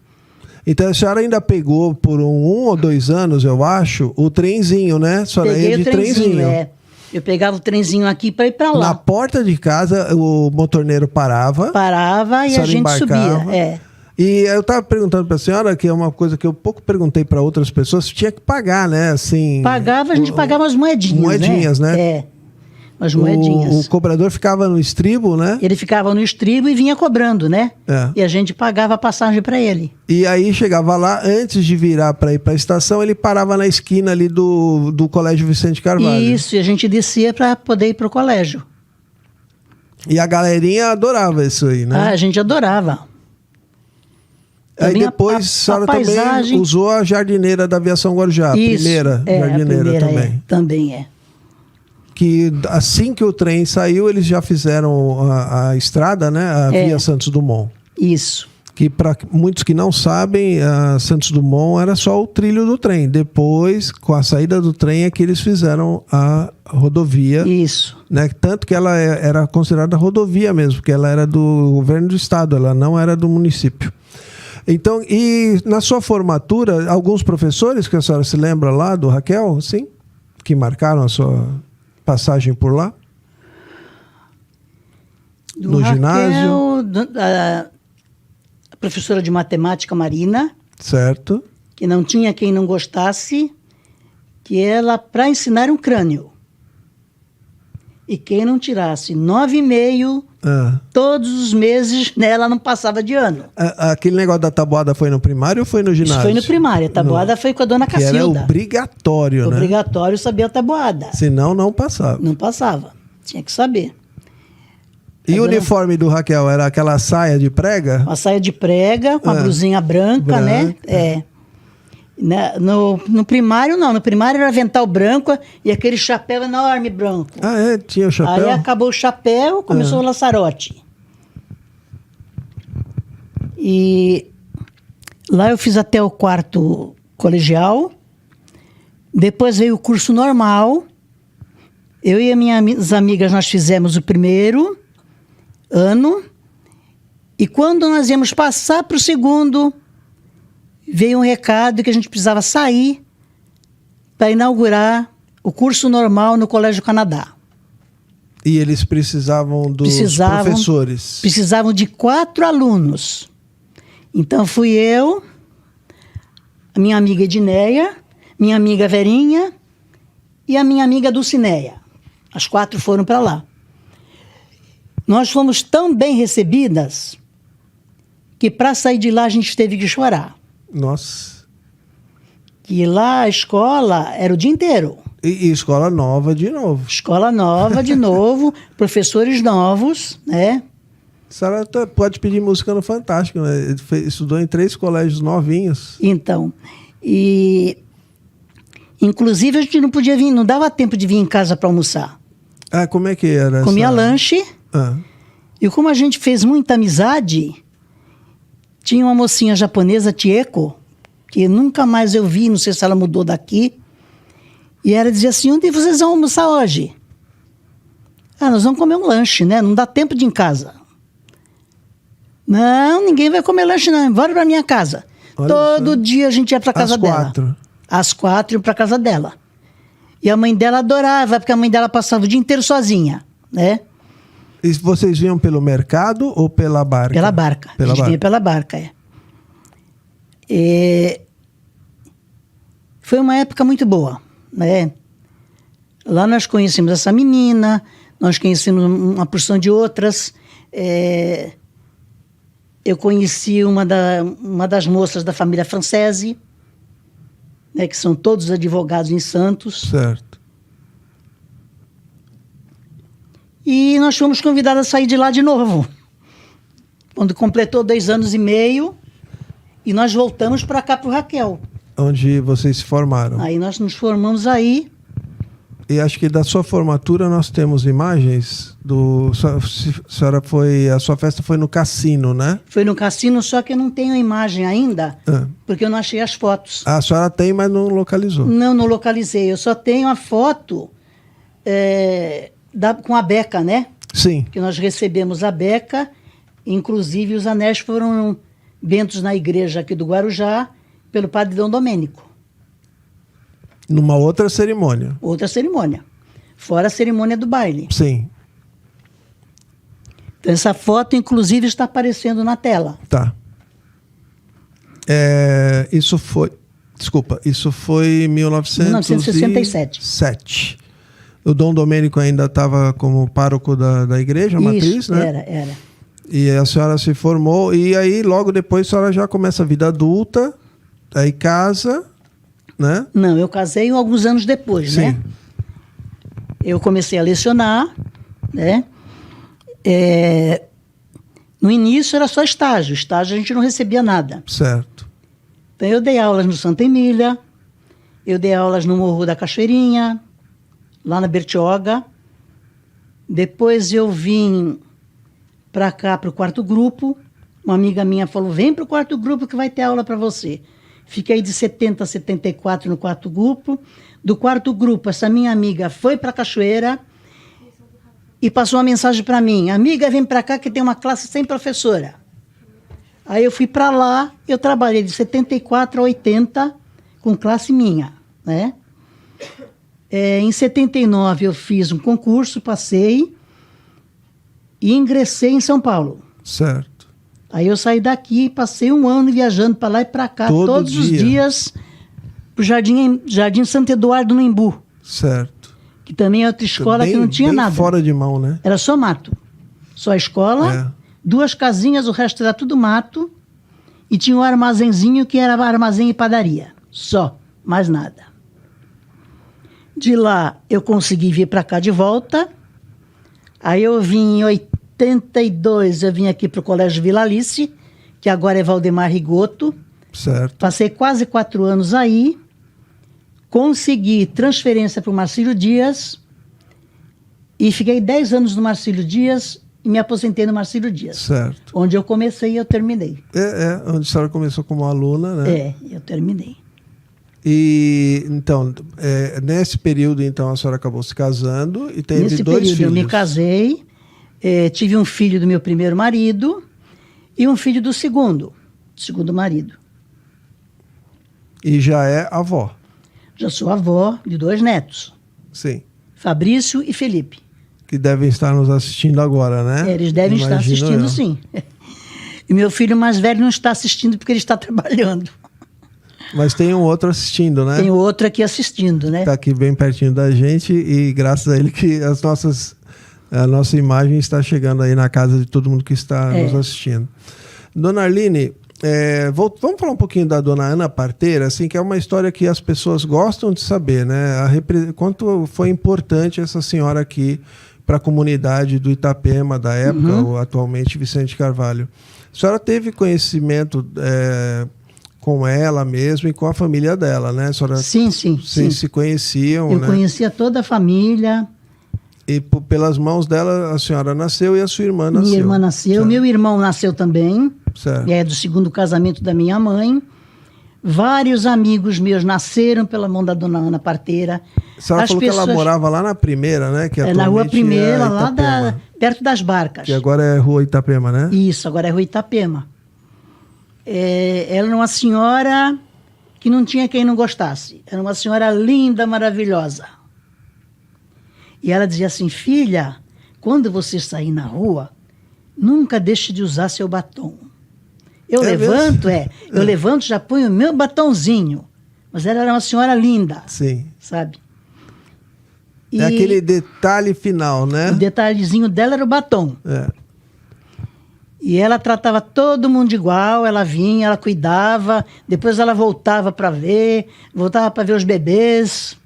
Então a senhora ainda pegou por 1 ou 2 anos, eu acho, o trenzinho, né? A senhora Peguei ia de o trenzinho, trenzinho. Eu pegava o trenzinho aqui para ir para lá. Na porta de casa, o motorneiro parava. Parava e a gente embarcava. subia. E eu estava perguntando para a senhora, que é uma coisa que eu pouco perguntei para outras pessoas, tinha que pagar, né? Assim, a gente pagava as moedinhas. Moedinhas, né? É, as moedinhas. O cobrador ficava no estribo, né? Ele ficava no estribo e vinha cobrando, né? É. E a gente pagava a passagem para ele. E aí chegava lá, antes de virar para ir para a estação, ele parava na esquina ali do Colégio Vicente Carvalho. Isso, e a gente descia para poder ir para o colégio. E a galerinha adorava isso aí, né? A gente adorava. Aí Também depois a senhora também usou a jardineira da Aviação Guarujá, a primeira jardineira também. Também é. Que assim que o trem saiu, eles já fizeram a estrada, né? A Via Santos Dumont. Isso. Que para muitos que não sabem, a Santos Dumont era só o trilho do trem. Depois, com a saída do trem, é que eles fizeram a rodovia. Isso. Né? Tanto que ela era considerada rodovia mesmo, porque ela era do governo do estado, ela não era do município. Então, e na sua formatura, alguns professores que a senhora se lembra lá do Raquel, sim, que marcaram a sua passagem por lá? No Raquel, ginásio? A professora de matemática, Marina. Certo. Que não tinha quem não gostasse, que ela, para ensinar um crânio. E quem não tirasse 9,5 todos os meses, né, ela não passava de ano. Aquele negócio da tabuada foi no primário ou foi no ginásio? Isso foi no primário. A tabuada foi com a dona Cacilda. Que era obrigatório, né? Obrigatório saber a tabuada. Senão não passava. Não passava. Tinha que saber. E o uniforme do Raquel era aquela saia de prega? Uma saia de prega, com a blusinha branca, né? No primário, não. No primário era avental branco e aquele chapéu enorme branco. Ah, é? Tinha o chapéu? Aí acabou o chapéu, começou o laçarote. E lá eu fiz até o 4º colegial. Depois veio o curso normal. Eu e as minhas amigas, nós fizemos o 1º ano. E quando nós íamos passar para o 2º, veio um recado que a gente precisava sair para inaugurar o curso normal no Colégio Canadá. E eles precisavam dos professores? Precisavam de 4 alunos. Então fui eu, a minha amiga Edneia, minha amiga Verinha e a minha amiga Dulcineia. As 4 foram para lá. Nós fomos tão bem recebidas que para sair de lá a gente teve que chorar. Nossa. Que lá a escola era o dia inteiro. E escola nova de novo. Escola nova de novo, professores novos, né? A senhora pode pedir música no Fantástico, né? Estudou em 3 colégios novinhos. Então, inclusive a gente não podia vir, não dava tempo de vir em casa para almoçar. Ah, como é que era? Comia lanche. Ah. E como a gente fez muita amizade, Tinha uma mocinha japonesa, Tieko, que nunca mais eu vi, não sei se ela mudou daqui. E ela dizia assim, onde vocês vão almoçar hoje? Ah, nós vamos comer um lanche, né? Não dá tempo de ir em casa. Não, ninguém vai comer lanche não, bora pra minha casa. Olha Todo só. dia a gente ia pra casa Às dela. 4. Às 4 ia pra casa dela. E a mãe dela adorava, porque a mãe dela passava o dia inteiro sozinha, né? E vocês vinham pelo mercado ou pela barca? Pela barca. Pela a gente barca. vinha pela barca, Foi uma época muito boa, né? Lá nós conhecemos essa menina, nós conhecemos uma porção de outras. Eu conheci uma das moças da família Francese, né, que são todos advogados em Santos. Certo. E nós fomos convidados a sair de lá de novo. Quando completou 2 anos e meio, e nós voltamos para cá, para o Raquel. Onde vocês se formaram. Aí nós nos formamos aí. E acho que da sua formatura nós temos imagens do... A sua festa foi no cassino, né? Foi no cassino, só que eu não tenho a imagem ainda, porque eu não achei as fotos. A senhora tem, mas não localizou. Não localizei. Eu só tenho a foto com a beca, né? Sim. Que nós recebemos a beca, inclusive os anéis foram bentos na igreja aqui do Guarujá pelo padre Dom Domênico. Numa outra cerimônia. Outra cerimônia. Fora a cerimônia do baile. Sim. Então, essa foto, inclusive, está aparecendo na tela. Tá. Isso foi... Desculpa, isso foi em 1967. O Dom Domênico ainda estava como pároco da igreja matriz, né? Era. E a senhora se formou, e aí logo depois a senhora já começa a vida adulta, aí casa, né? Não, eu casei alguns anos depois, Sim. né? Eu comecei a lecionar, né? No início era só estágio. Estágio a gente não recebia nada. Certo. Então eu dei aulas no Santa Emília, eu dei aulas no Morro da Cachoeirinha, lá na Bertioga. Depois eu vim para cá, para o 4º grupo. Uma amiga minha falou, vem para o 4º grupo que vai ter aula para você. Fiquei de 70 a 74 no 4º grupo. Do 4º grupo, essa minha amiga foi para a Cachoeira e passou uma mensagem para mim. Amiga, vem para cá que tem uma classe sem professora. Aí eu fui para lá, eu trabalhei de 74 a 80 com classe minha, né? Em 79 eu fiz um concurso, passei e ingressei em São Paulo. Certo. Aí eu saí daqui, passei 1 ano viajando para lá e para cá, todos os dias, para o Jardim Santo Eduardo, no Embu. Certo. Que também é outra escola que não tinha bem nada. Fora de mão, né? Era só mato. Só a escola, 2 casinhas, o resto era tudo mato. E tinha um armazenzinho que era armazém e padaria. Só, mais nada. De lá eu consegui vir para cá de volta. Aí eu vim em 82, eu vim aqui para o Colégio Vila Alice, que agora é Valdemar Rigoto. Certo. Passei quase 4 anos aí. Consegui transferência para o Marcílio Dias. E fiquei 10 anos no Marcílio Dias e me aposentei no Marcílio Dias. Certo. Onde eu comecei e eu terminei. Onde a senhora começou como aluna, né? Eu terminei. E, então, nesse período, então, a senhora acabou se casando e teve Nesse 2 período filhos. eu me casei, tive um filho do meu primeiro marido e um filho do segundo marido. E já é avó. Já sou avó de 2 netos, Sim. Fabrício e Felipe. Que devem estar nos assistindo agora, né? Eles devem estar Imagino assistindo, eu. sim. E meu filho mais velho não está assistindo porque ele está trabalhando. Mas tem um outro assistindo, né? Tem outro aqui assistindo, né? Está aqui bem pertinho da gente e graças a ele que a nossa imagem está chegando aí na casa de todo mundo que está nos assistindo. Dona Arline, vamos falar um pouquinho da Dona Ana Parteira, assim, que é uma história que as pessoas gostam de saber, né? Quanto foi importante essa senhora aqui para a comunidade do Itapema da época, ou atualmente Vicente Carvalho. A senhora teve conhecimento com ela mesmo e com a família dela, né? A senhora, Sim. Vocês se conheciam, Eu né? conhecia toda a família. E pelas mãos dela a senhora nasceu e a sua irmã nasceu. Minha irmã nasceu, Tá. meu irmão nasceu também. Certo. É do segundo casamento da minha mãe. Vários amigos meus nasceram pela mão da dona Ana Parteira. A senhora falou que ela morava lá na Primeira, né? Que na Rua Primeira, lá perto das Barcas. Que agora é Rua Itapema, né? Isso, agora é Rua Itapema. Ela era uma senhora que não tinha quem não gostasse. Era uma senhora linda, maravilhosa. E ela dizia assim, filha, quando você sair na rua, nunca deixe de usar seu batom. Eu levanto, já ponho o meu batonzinho. Mas ela era uma senhora linda. Sim. Sabe? É aquele detalhe final, né? O detalhezinho dela era o batom. É. E ela tratava todo mundo igual, ela vinha, ela cuidava, depois ela voltava para ver os bebês.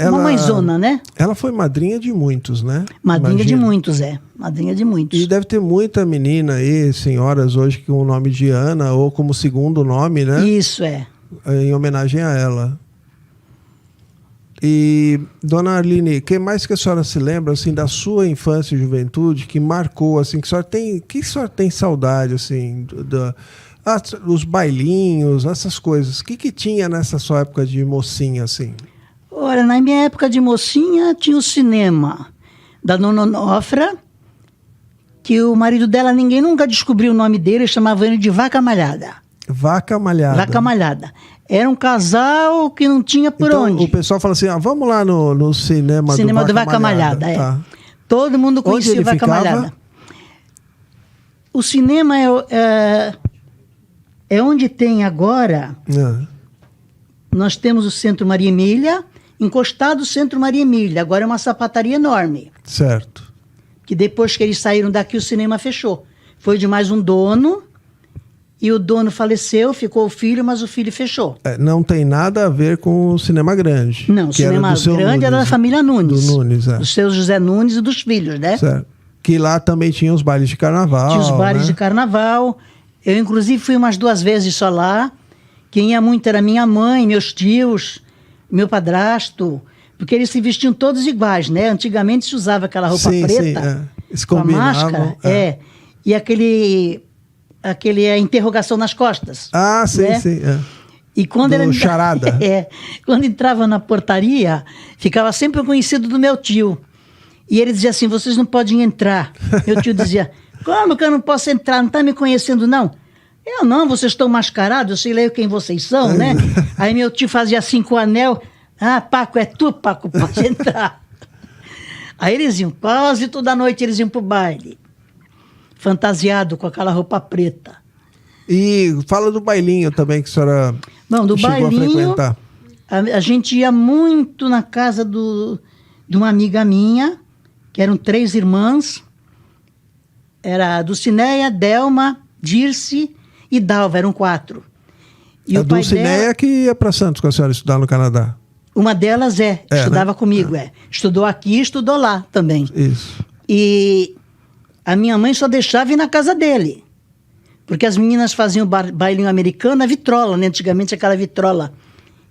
Uma mãezona, né? Ela foi madrinha de muitos, né? Madrinha de muitos, madrinha de muitos. E deve ter muita menina aí, senhoras hoje, com o nome de Ana, ou como segundo nome, né? Isso, em homenagem a ela. E, dona Arline, o que mais que a senhora se lembra, assim, da sua infância e juventude, que marcou, assim, que a senhora tem saudade, assim, os bailinhos, essas coisas? O que tinha nessa sua época de mocinha, assim? Olha, na minha época de mocinha, tinha o cinema da Dona Onofra, que o marido dela, ninguém nunca descobriu o nome dele, chamava ele de Vaca Malhada. Vaca Malhada. Vaca Malhada. Era um casal que não tinha por onde. O pessoal fala assim, vamos lá no cinema do Vaca Malhada. Tá. Todo mundo conhecia o Vaca Malhada. O cinema é onde tem agora... Nós temos o Centro Maria Emília, encostado o Centro Maria Emília. Agora é uma sapataria enorme. Certo. Que depois que eles saíram daqui, o cinema fechou. Foi de mais um dono... E o dono faleceu, ficou o filho, mas o filho fechou. Não tem nada a ver com o Cinema Grande. Não, o Cinema Grande era da família Nunes. Do Nunes, do seu José Nunes e dos filhos, né? Certo. Que lá também tinha os bailes de carnaval. Tinha os bailes de carnaval. Eu, inclusive, fui umas 2 vezes só lá. Quem ia muito era minha mãe, meus tios, meu padrasto. Porque eles se vestiam todos iguais, né? Antigamente se usava aquela roupa preta. Eles com a máscara. E aquele interrogação nas costas. Ah, sim, né? sim. E quando charada. Quando entrava na portaria, ficava sempre o conhecido do meu tio. E ele dizia assim, vocês não podem entrar. Meu tio dizia, como que eu não posso entrar? Não está me conhecendo, não? Eu não, vocês estão mascarados, eu sei lá quem vocês são, né? Aí meu tio fazia assim com o anel. Ah, Paco, é tu, Paco, pode entrar. Aí eles iam, quase toda noite eles iam pro baile. Fantasiado com aquela roupa preta. E fala do bailinho também, que a senhora do chegou bailinho, a frequentar. A gente ia muito na casa de uma amiga minha, que eram 3 irmãs. Era Dulcineia, Delma, Dirce e Dalva, eram 4. E a Dulcineia que ia para Santos com a senhora estudar no Canadá. Uma delas estudava comigo, Estudou aqui e estudou lá também. Isso. E... a minha mãe só deixava ir na casa dele. Porque as meninas faziam bailinho americano, a vitrola, né? Antigamente aquela vitrola.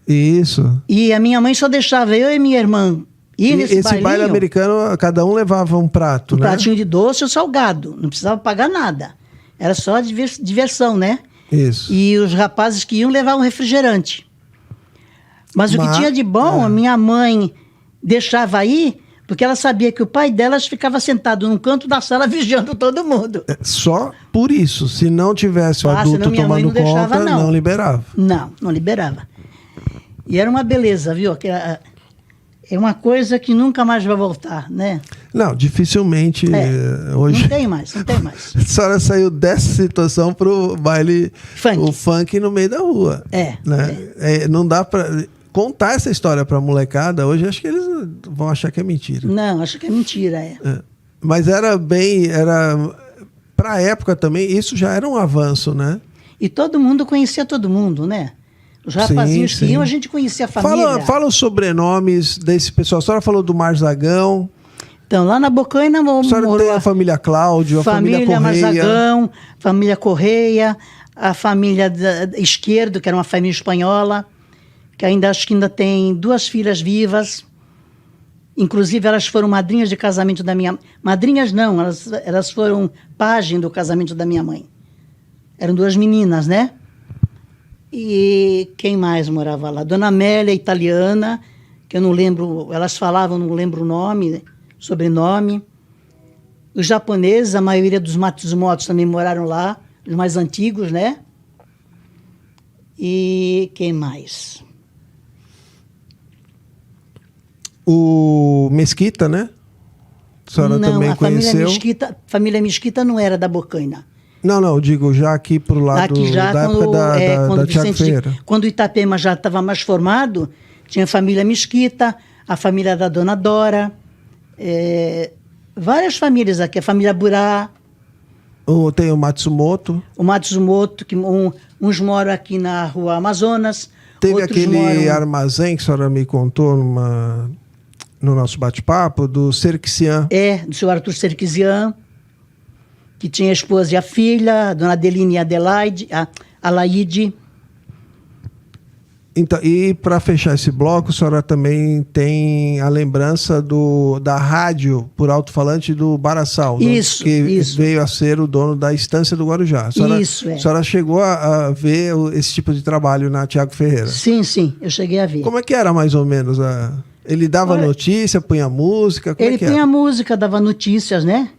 Isso. E a minha mãe só deixava eu e minha irmã ir nesse bailinho. Esse baile americano, cada um levava um prato, né? Um pratinho de doce ou salgado. Não precisava pagar nada. Era só diversão, né? Isso. E os rapazes que iam levavam refrigerante. Mas o que tinha de bom, a minha mãe deixava ir... porque ela sabia que o pai delas ficava sentado num canto da sala vigiando todo mundo. Só por isso. Se não tivesse o adulto tomando conta, não liberava. Não liberava. E era uma beleza, viu? É uma coisa que nunca mais vai voltar, né? Não, dificilmente hoje... Não tem mais. A senhora saiu dessa situação pro baile... O funk no meio da rua. Né? Não dá para... contar essa história pra molecada, hoje acho que eles vão achar que é mentira. Não, acho que é mentira, Mas pra época também, isso já era um avanço, né? E todo mundo conhecia todo mundo, né? Os rapazinhos que iam, a gente conhecia a família. Fala os sobrenomes desse pessoal. A senhora falou do Marzagão. Então, lá na Bocaina... A senhora tem a família Cláudio, a família Correia. Marzagão, família Correia, a família Esquerdo, que era uma família espanhola, que acho que ainda tem 2 filhas vivas. Inclusive, elas foram madrinhas de casamento da minha... Madrinhas não, elas foram pajem do casamento da minha mãe. Eram 2 meninas, né? E quem mais morava lá? Dona Amélia, italiana, que eu não lembro, elas falavam, não lembro o nome, sobrenome. Os japoneses, a maioria dos Matsumotos também moraram lá, os mais antigos, né? E quem mais? O Mesquita, né? A senhora também a conheceu? Família Mesquita não era da Bocaina. Não, digo já aqui pro lado Aqui já, da quando, época da Tiago Ferreira. Quando o Itapema já estava mais formado, tinha a família Mesquita, a família da Dona Dora, várias famílias aqui, a família Burá. Tem o Matsumoto. O Matsumoto, que uns moram aqui na Rua Amazonas. Teve outros aquele armazém que a senhora me contou no nosso bate-papo, do Serquian. Do seu Arthur Serquian, que tinha a esposa e a filha, a Dona Adeline e Adelaide, a Alaide. Então, e para fechar esse bloco, a senhora também tem a lembrança da rádio por alto-falante do Baraçal, isso, que isso. veio a ser o dono da Estância do Guarujá. A senhora chegou a ver esse tipo de trabalho na Tiago Ferreira? Sim, eu cheguei a ver. Como é que era mais ou menos? Ele dava notícia, punha música? Ele punha música, dava notícias, né?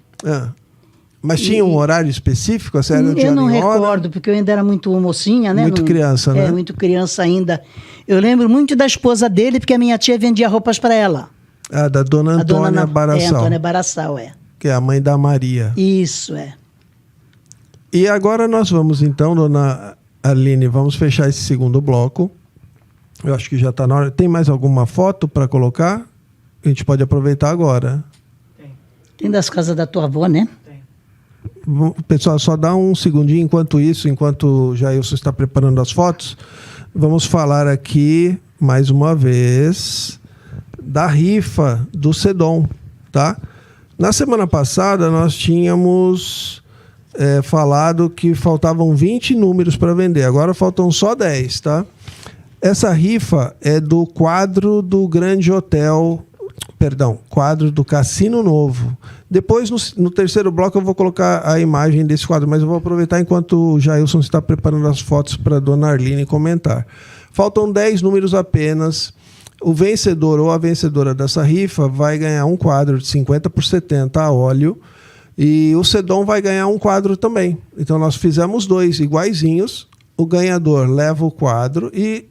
Mas tinha um horário específico? Eu não recordo, porque eu ainda era muito mocinha, né? Muito criança, né? Muito criança ainda. Eu lembro muito da esposa dele, porque a minha tia vendia roupas para ela. Da Dona Antônia Baraçal. Antônia Baraçal, Que é a mãe da Maria. Isso, E agora nós vamos então, Dona Aline, vamos fechar esse segundo bloco. Eu acho que já está na hora. Tem mais alguma foto para colocar? A gente pode aproveitar agora. Tem das casas da tua avó, né? Pessoal, só dá um segundinho enquanto o Jailson está preparando as fotos. Vamos falar aqui, mais uma vez, da rifa do Sedom, tá? Na semana passada, nós tínhamos falado que faltavam 20 números para vender. Agora faltam só 10, tá? Essa rifa é do quadro do Grande Hotel... quadro do Cassino Novo. Depois, no terceiro bloco, eu vou colocar a imagem desse quadro, mas eu vou aproveitar enquanto o Jailson está preparando as fotos para a Dona Arline comentar. Faltam 10 números apenas. O vencedor ou a vencedora dessa rifa vai ganhar um quadro de 50 por 70 a óleo e o Sedom vai ganhar um quadro também. Então, nós fizemos 2 iguaizinhos. O ganhador leva o quadro e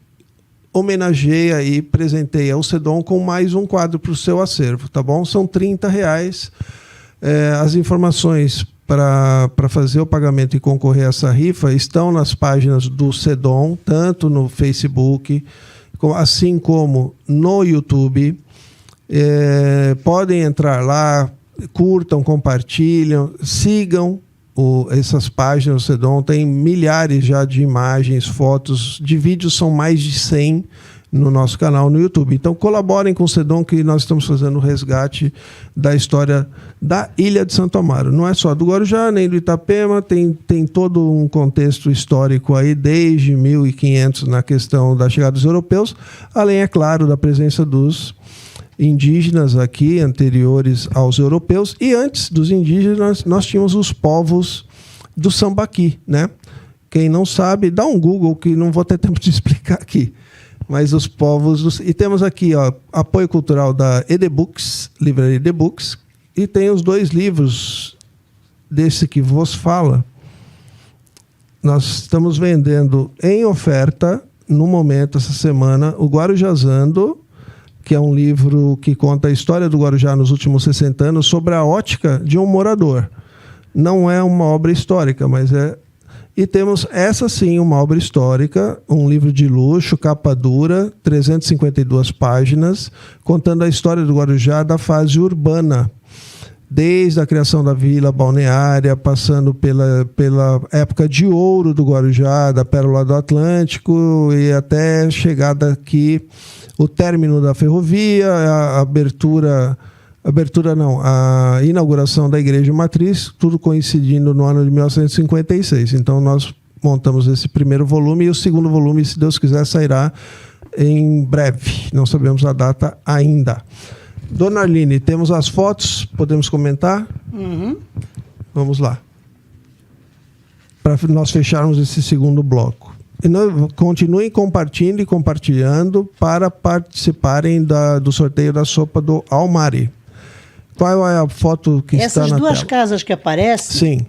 homenageia e presenteia o Sedom com mais um quadro para o seu acervo, tá bom? São R$30. As informações para fazer o pagamento e concorrer a essa rifa estão nas páginas do Sedom, tanto no Facebook, assim como no YouTube. Podem entrar lá, curtam, compartilham, sigam essas páginas do Sedom. Tem milhares já de imagens, fotos, de vídeos são mais de 100 no nosso canal no YouTube. Então colaborem com o Sedom, que nós estamos fazendo o resgate da história da Ilha de Santo Amaro. Não é só do Guarujá, nem do Itapema, tem todo um contexto histórico aí, desde 1500 na questão da chegada dos europeus, além, é claro, da presença dos indígenas aqui, anteriores aos europeus, e antes dos indígenas nós tínhamos os povos do Sambaqui, né? Quem não sabe, dá um Google, que não vou ter tempo de explicar aqui, mas os povos... E temos aqui, apoio cultural da Edebooks, livraria Edebooks, e tem os 2 livros desse que vos fala. Nós estamos vendendo em oferta, no momento, essa semana, o Guarujazando, que é um livro que conta a história do Guarujá nos últimos 60 anos, sobre a ótica de um morador. Não é uma obra histórica, mas é... E temos essa sim, uma obra histórica, um livro de luxo, capa dura, 352 páginas, contando a história do Guarujá da fase urbana, desde a criação da vila balneária, passando pela época de ouro do Guarujá, da Pérola do Atlântico, e até chegada aqui, o término da ferrovia, a inauguração da Igreja Matriz, tudo coincidindo no ano de 1956. Então, nós montamos esse primeiro volume, e o segundo volume, se Deus quiser, sairá em breve. Não sabemos a data ainda. Dona Arline, temos as fotos, podemos comentar? Uhum. Vamos lá. para nós fecharmos esse segundo bloco. E continuem compartilhando para participarem do sorteio da sopa do Almari. Qual é a foto que está na tela? Essas duas casas que aparecem Sim,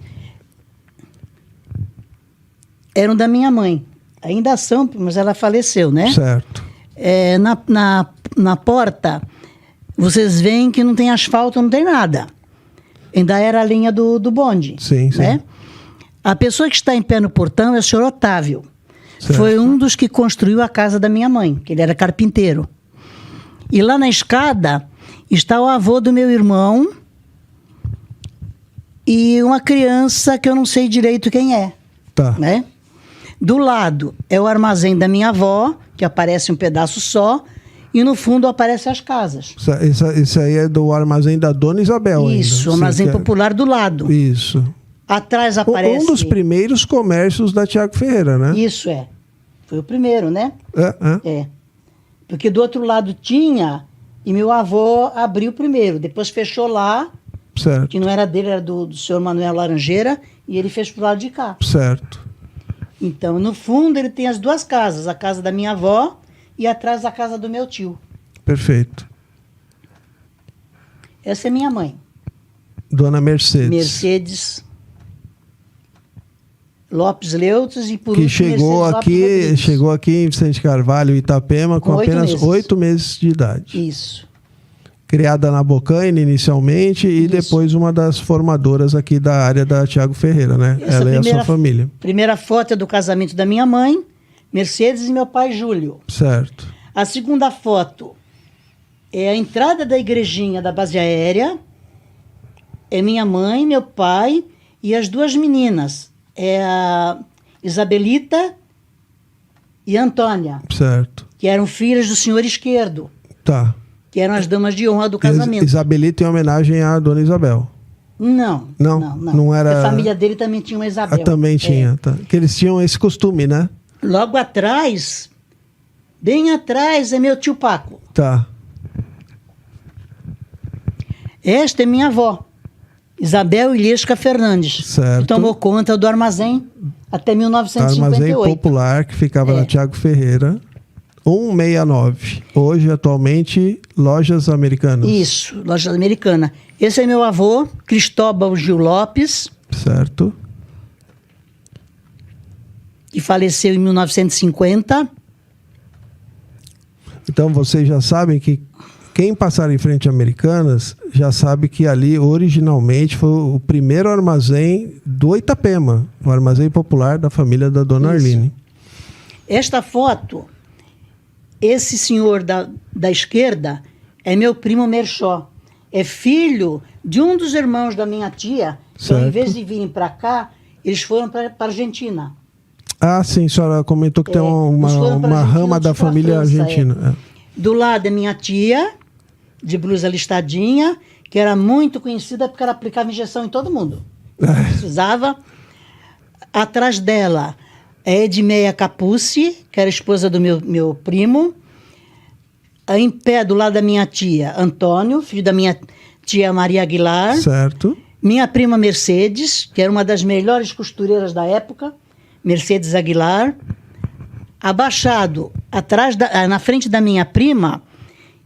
eram da minha mãe. Ainda são, mas ela faleceu, né? certo. Na porta, vocês veem que não tem asfalto, não tem nada. Ainda era a linha do bonde. Sim, sim. Né? A pessoa que está em pé no portão é o senhor Otávio. Certo. Foi um dos que construiu a casa da minha mãe, que ele era carpinteiro. E lá na escada está o avô do meu irmão e uma criança que eu não sei direito quem é. Tá. Né? Do lado é o armazém da minha avó, que aparece um pedaço só, e no fundo aparecem as casas. Esse aí é do armazém da Dona Isabel. Isso, o ainda. armazém Sim, popular do lado. Isso. Atrás aparece... Um dos primeiros comércios da Tiago Ferreira, né? Isso é. Foi o primeiro, né? É. É. Porque do outro lado tinha, e meu avô abriu primeiro, depois fechou lá, Certo. que não era dele, era do senhor Manuel Laranjeira, e ele fez pro lado de cá. Certo. Então, no fundo, ele tem as duas casas, a casa da minha avó e atrás a casa do meu tio. Perfeito. Essa é minha mãe. Dona Mercedes. Mercedes Lopes Leutos e por Que último chegou aqui em Vicente Carvalho, Itapema, com Com 8 apenas meses. 8 meses de idade. Isso. Criada na Bocaina inicialmente e Isso. depois uma das formadoras aqui da área da Tiago Ferreira, né? Essa Ela e a sua família. Primeira foto é do casamento da minha mãe, Mercedes, e meu pai Júlio. Certo. A segunda foto é a entrada da igrejinha da base aérea. É minha mãe, meu pai e as duas meninas. É a Isabelita e a Antônia, Certo. que eram filhas do senhor Esquerdo, Tá. que eram as damas de honra do casamento. Isabelita em homenagem à Dona Isabel. Não. Não era- A família dele também tinha uma Isabel. Também tinha, tá. Que eles tinham esse costume, né? Logo atrás, bem atrás, é meu tio Paco. Tá. Esta é minha avó, Isabel Ilhesca Fernandes, Certo. que tomou conta do armazém até Armazém 1958. Popular, que ficava na Tiago Ferreira. 169. Hoje, atualmente, Lojas Americanas. Isso, loja americana. Esse é meu avô, Cristóbal Gil Lopes, Certo. que faleceu em 1950. Então, vocês já sabem que quem passar em frente a Americanas já sabe que ali, originalmente, foi o primeiro armazém do Itapema. O armazém popular da família da Dona Isso. Arline. Esta foto, esse senhor da esquerda é meu primo Merchó. É filho de um dos irmãos da minha tia, que ao Certo. invés de virem para cá, eles foram para a Argentina. Ah, sim, a senhora comentou que tem Eles foram pra uma Argentina, rama da outros pra família França, argentina. Do lado é minha tia, de blusa listadinha, que era muito conhecida porque ela aplicava injeção em todo mundo. Precisava. Atrás dela é Edmeia Capucci, que era esposa do meu primo. Em pé, do lado da minha tia, Antônio, filho da minha tia Maria Aguilar. Certo. Minha prima Mercedes, que era uma das melhores costureiras da época, Mercedes Aguilar. Abaixado, na frente da minha prima,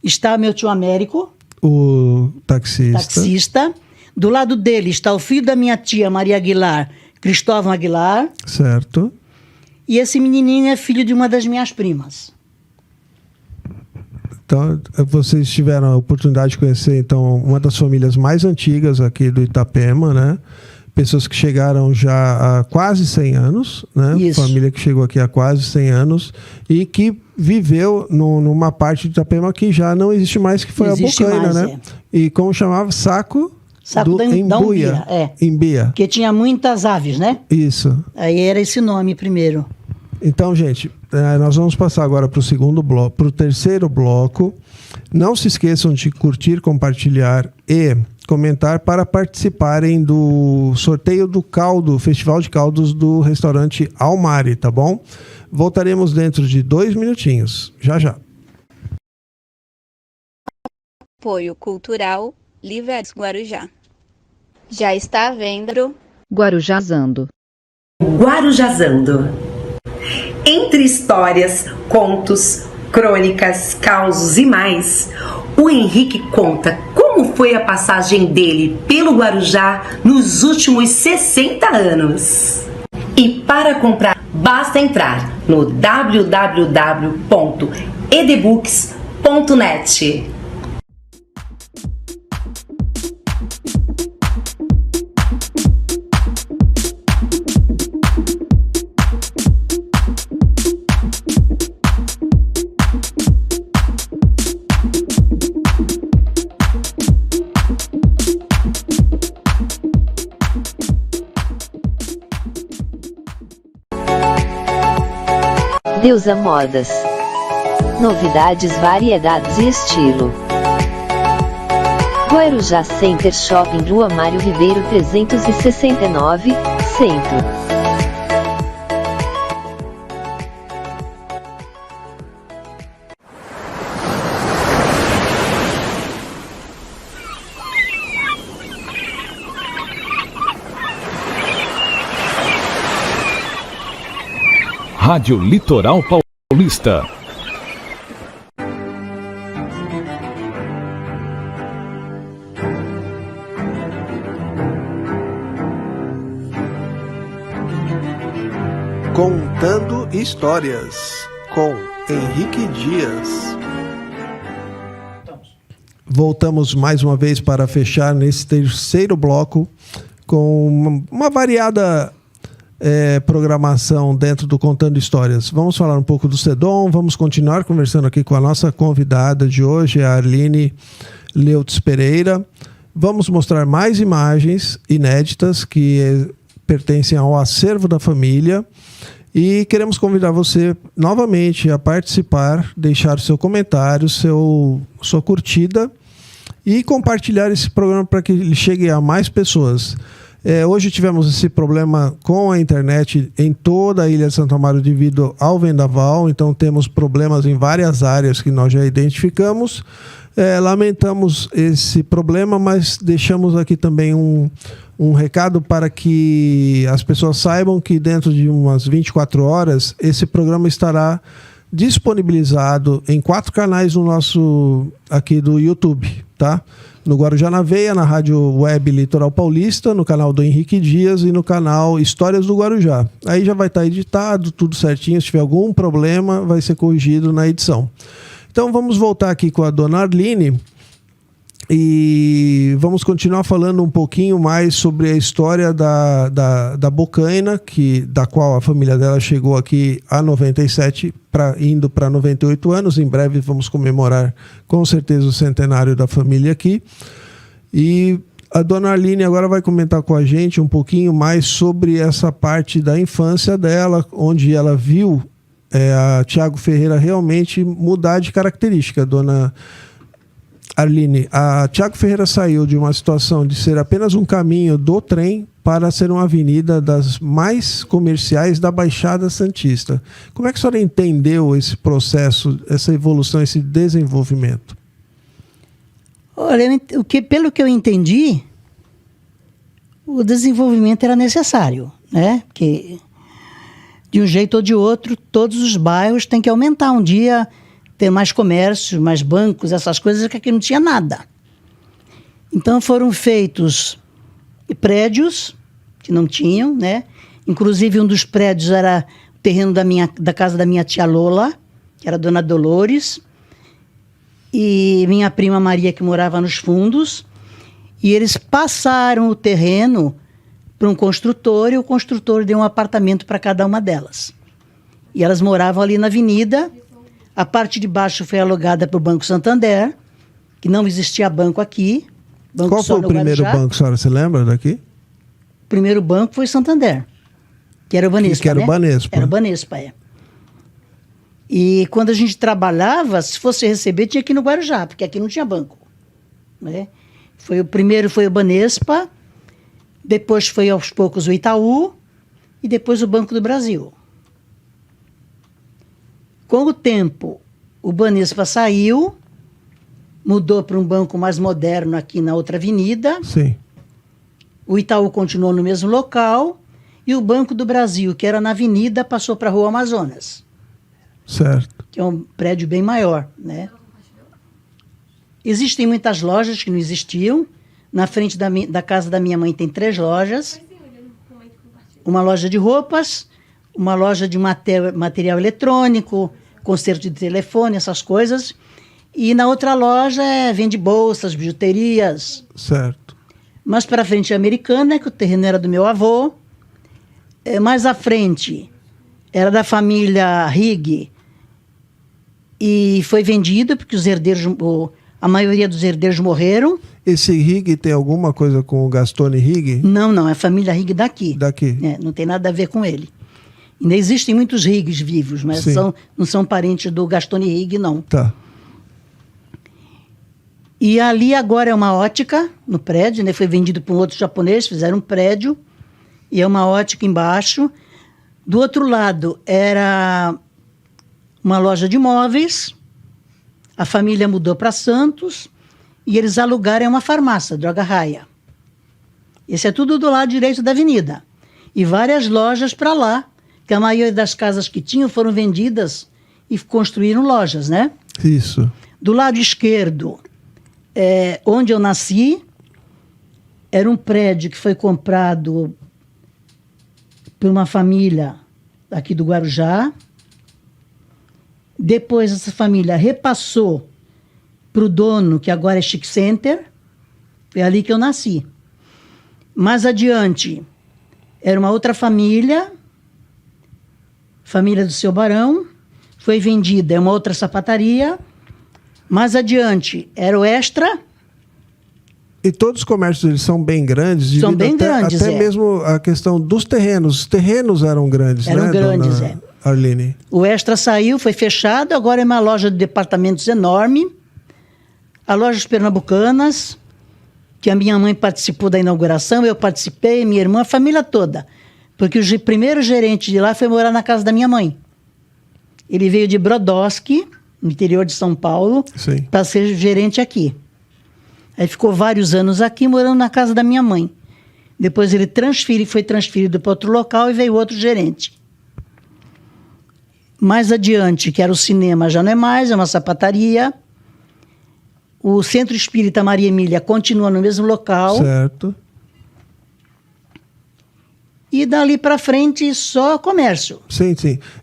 está meu tio Américo, O taxista. taxista. Do lado dele está o filho da minha tia Maria Aguilar, Cristóvão Aguilar. Certo. E esse menininho é filho de uma das minhas primas. Então, vocês tiveram a oportunidade de conhecer, então, uma das famílias mais antigas aqui do Itapema, né? Pessoas que chegaram já há quase 100 anos, né? Isso. Família que chegou aqui há quase 100 anos e que viveu numa parte do Itapema que já não existe mais, que foi Não a existe Bocaina, mais, né? E como chamava? Saco Da Embuia. Umbia, é. Imbia. Porque tinha muitas aves, né? Isso. Aí era esse nome primeiro. Então, gente, nós vamos passar agora para o segundo bloco, para o terceiro bloco. Não se esqueçam de curtir, compartilhar e comentar para participarem do sorteio do caldo, Festival de Caldos do restaurante Almari, tá bom? Voltaremos dentro de 2 minutinhos. Já, já. Apoio Cultural Livraria Guarujá. Já está à venda Guarujazando. Guarujazando. Entre histórias, contos, crônicas, causos e mais, o Henrique conta como foi a passagem dele pelo Guarujá nos últimos 60 anos. E para comprar, basta entrar no www.edebooks.net. Deusa Modas. Novidades, variedades e estilo. Guarujá Center Shopping, Rua Mário Ribeiro 369, Centro. Rádio Litoral Paulista. Contando Histórias, com Henrique Dias. Voltamos mais uma vez para fechar nesse terceiro bloco com uma variada programação dentro do Contando Histórias. Vamos falar um pouco do CEDOM, vamos continuar conversando aqui com a nossa convidada de hoje, a Arline Leutz Pereira. Vamos mostrar mais imagens inéditas que pertencem ao acervo da família e queremos convidar você novamente a participar, deixar seu comentário, sua curtida e compartilhar esse programa para que ele chegue a mais pessoas. Hoje tivemos esse problema com a internet em toda a Ilha de Santo Amaro devido ao vendaval, então temos problemas em várias áreas que nós já identificamos. Lamentamos esse problema, mas deixamos aqui também um recado para que as pessoas saibam que dentro de umas 24 horas esse programa estará disponibilizado em 4 canais no nosso aqui do YouTube, tá? No Guarujá na Veia, na Rádio Web Litoral Paulista, no canal do Henrique Dias e no canal Histórias do Guarujá. Aí já vai estar editado, tudo certinho. Se tiver algum problema, vai ser corrigido na edição. Então vamos voltar aqui com a dona Arline e vamos continuar falando um pouquinho mais sobre a história da Bocaina, da qual a família dela chegou aqui há 97, indo para 98 anos. Em breve vamos comemorar com certeza o centenário da família aqui. E a dona Arline agora vai comentar com a gente um pouquinho mais sobre essa parte da infância dela, onde ela viu a Thiago Ferreira realmente mudar de característica. Dona Arline, a Thiago Ferreira saiu de uma situação de ser apenas um caminho do trem para ser uma avenida das mais comerciais da Baixada Santista. Como é que a senhora entendeu esse processo, essa evolução, esse desenvolvimento? Olha, pelo que eu entendi, o desenvolvimento era necessário, né? Porque, de um jeito ou de outro, todos os bairros têm que aumentar um dia, ter mais comércio, mais bancos, essas coisas, que aqui não tinha nada. Então foram feitos prédios que não tinham, né? Inclusive um dos prédios era o terreno da casa da minha tia Lola, que era a dona Dolores, e minha prima Maria, que morava nos fundos, e eles passaram o terreno para um construtor, e o construtor deu um apartamento para cada uma delas. E elas moravam ali na avenida. A parte de baixo foi alugada para o Banco Santander, que não existia banco aqui. Qual foi o primeiro banco, senhora? Você lembra daqui? O primeiro banco foi Santander, que era o Banespa, que era, né? O Banespa. Era o Banespa, E quando a gente trabalhava, se fosse receber, tinha que ir no Guarujá, porque aqui não tinha banco, né? O primeiro foi o Banespa, depois foi aos poucos o Itaú e depois o Banco do Brasil. Com o tempo, o Banespa saiu, mudou para um banco mais moderno aqui na outra avenida. Sim. O Itaú continuou no mesmo local E o Banco do Brasil, que era na Avenida, passou para a Rua Amazonas, Certo. que é um prédio bem maior, né? Existem muitas lojas que não existiam. Na frente da casa da minha mãe tem 3 lojas. Uma loja de roupas, uma loja de material eletrônico, conserto de telefone, essas coisas. E na outra loja vende bolsas, bijuterias. Certo. Mais para frente é Americana, que o terreno era do meu avô. Mais à frente era da família Rigg. E foi vendido porque os herdeiros, a maioria dos herdeiros morreram. Esse Rigg tem alguma coisa com o Gastone Rigg? Não, é a família Rigg daqui. Daqui. Não tem nada a ver com ele. Ainda existem muitos Riggs vivos, mas não são parentes do Gastone Rigg, não. Tá. E ali agora é uma ótica no prédio, né? Foi vendido para um outro japonês, fizeram um prédio, e é uma ótica embaixo. Do outro lado era uma loja de móveis, a família mudou para Santos, e eles alugaram uma farmácia, Droga Raia. Esse é tudo do lado direito da avenida. E várias lojas para lá, que a maioria das casas que tinham foram vendidas e construíram lojas, né? Isso. Do lado esquerdo, onde eu nasci, era um prédio que foi comprado por uma família aqui do Guarujá. Depois essa família repassou para o dono, que agora é Chic Center. Foi ali que eu nasci. Mais adiante, era uma outra família do seu Barão. Foi vendida, é uma outra sapataria. Mais adiante, era o Extra. E todos os comércios eles são bem grandes? São bem grandes, Até mesmo a questão dos terrenos. Os terrenos eram grandes, Eram né, grandes, dona Arline? O Extra saiu, foi fechado, agora é uma loja de departamentos enorme. A loja dos Pernambucanas, que a minha mãe participou da inauguração, eu participei, minha irmã, a família toda. Porque o primeiro gerente de lá foi morar na casa da minha mãe. Ele veio de Brodowski, no interior de São Paulo, para ser gerente aqui. Aí ficou vários anos aqui, morando na casa da minha mãe. Depois ele foi transferido para outro local e veio outro gerente. Mais adiante, que era o cinema, já não é mais, é uma sapataria. O Centro Espírita Maria Emília continua no mesmo local. Certo. E dali para frente, só comércio. Sim.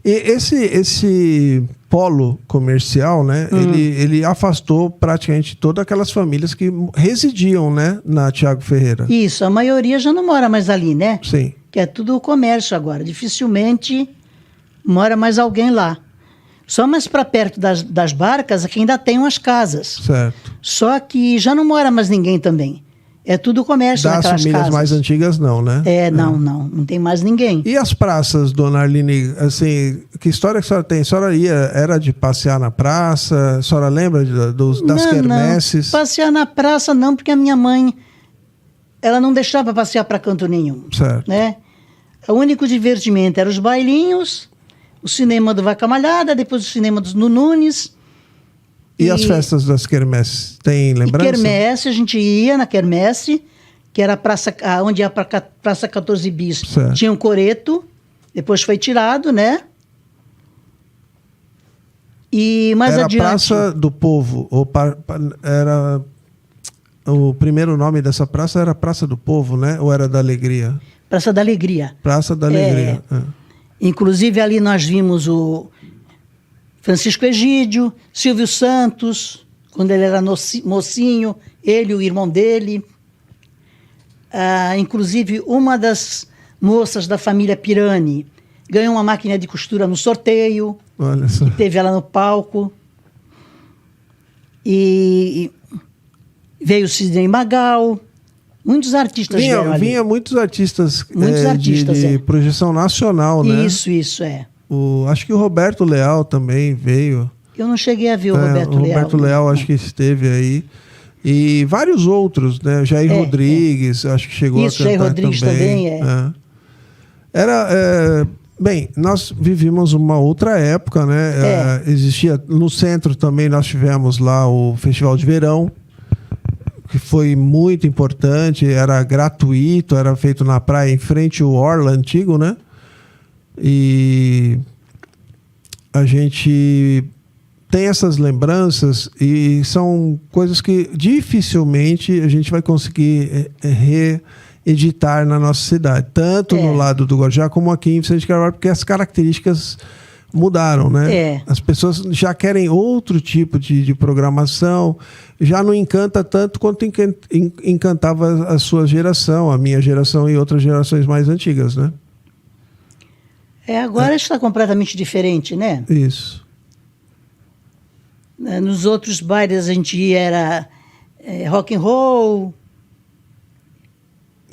E esse polo comercial, né? Ele afastou praticamente todas aquelas famílias que residiam, né, na Tiago Ferreira. Isso, a maioria já não mora mais ali, né? Sim. Que é tudo comércio agora. Dificilmente mora mais alguém lá. Só mais para perto das barcas é que ainda tem umas casas. Certo. Só que já não mora mais ninguém também. É tudo comércio naquelas casas. Das famílias mais antigas não, né? Não tem mais ninguém. E as praças, dona Arline, assim, que história que a senhora tem? A senhora era de passear na praça? A senhora lembra das quermesses? Não, passear na praça não, porque a minha mãe, ela não deixava passear para canto nenhum. Certo. Né? O único divertimento era os bailinhos, o cinema do Vaca Malhada, depois o cinema dos Nunes. E as festas das quermesses? Tem lembrança? Quermesse, a gente ia na quermesse, que era a praça, onde ia para Praça 14 Bis. Certo. Tinha um coreto, depois foi tirado, né? E mais era adiante... Praça do Povo, era... O primeiro nome dessa praça era Praça do Povo, né? Ou era da Alegria? Praça da Alegria. Praça da Alegria. Inclusive ali nós vimos o Francisco Egídio, Silvio Santos, quando ele era mocinho, ele e o irmão dele. Inclusive, uma das moças da família Pirani ganhou uma máquina de costura no sorteio. Olha só. E teve ela no palco. E veio o Sidney Magal. Muitos artistas vieram ali. Vinha muitos artistas, artistas de projeção nacional, né? Isso, é. Acho que o Roberto Leal também veio. Eu não cheguei a ver o Roberto Leal. O Roberto Leal acho que esteve aí. E vários outros, né? Jair Rodrigues, acho que chegou a cantar Jair Rodrigues também. Bem, nós vivíamos uma outra época, né? Existia no centro também, nós tivemos lá o Festival de Verão, que foi muito importante, era gratuito, era feito na praia em frente ao Orla antigo, né? E a gente tem essas lembranças e são coisas que dificilmente a gente vai conseguir reeditar na nossa cidade, tanto no lado do Guarujá como aqui em Vicente Carvalho, porque as características mudaram, né? As pessoas já querem outro tipo de programação, já não encanta tanto quanto encantava a sua geração, a minha geração e outras gerações mais antigas, né? Agora está completamente diferente, né? Isso. Nos outros bailes a gente ia, era rock and roll.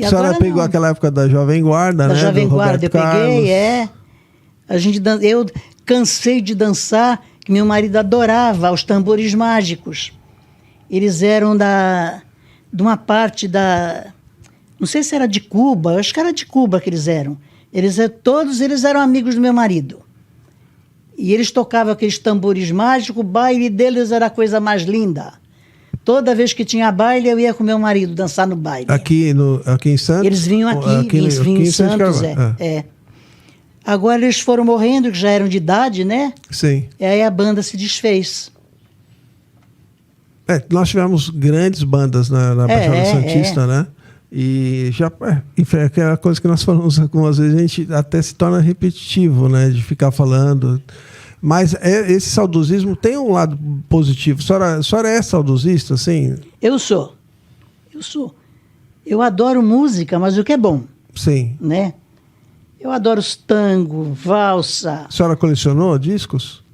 A senhora pegou aquela época da Jovem Guarda, né? Da Jovem Guarda eu peguei, eu cansei de dançar, que meu marido adorava os tambores mágicos. Eles eram de uma parte não sei se era de Cuba, acho que era de Cuba que eles eram. Todos eles eram amigos do meu marido. E eles tocavam aqueles tambores mágicos, o baile deles era a coisa mais linda. Toda vez que tinha baile, eu ia com meu marido dançar no baile. Aqui em Santos? Eles vinham aqui em Santos, Agora eles foram morrendo, que já eram de idade, né? Sim. E aí a banda se desfez. Nós tivemos grandes bandas na Baixada Santista, né? E já enfim, aquela coisa que nós falamos algumas vezes, a gente até se torna repetitivo, né? De ficar falando. Mas esse saudosismo tem um lado positivo. A senhora é saudosista, assim? Eu sou. Eu adoro música, mas o que é bom. Sim. Né? Eu adoro os tango, valsa. A senhora colecionou discos?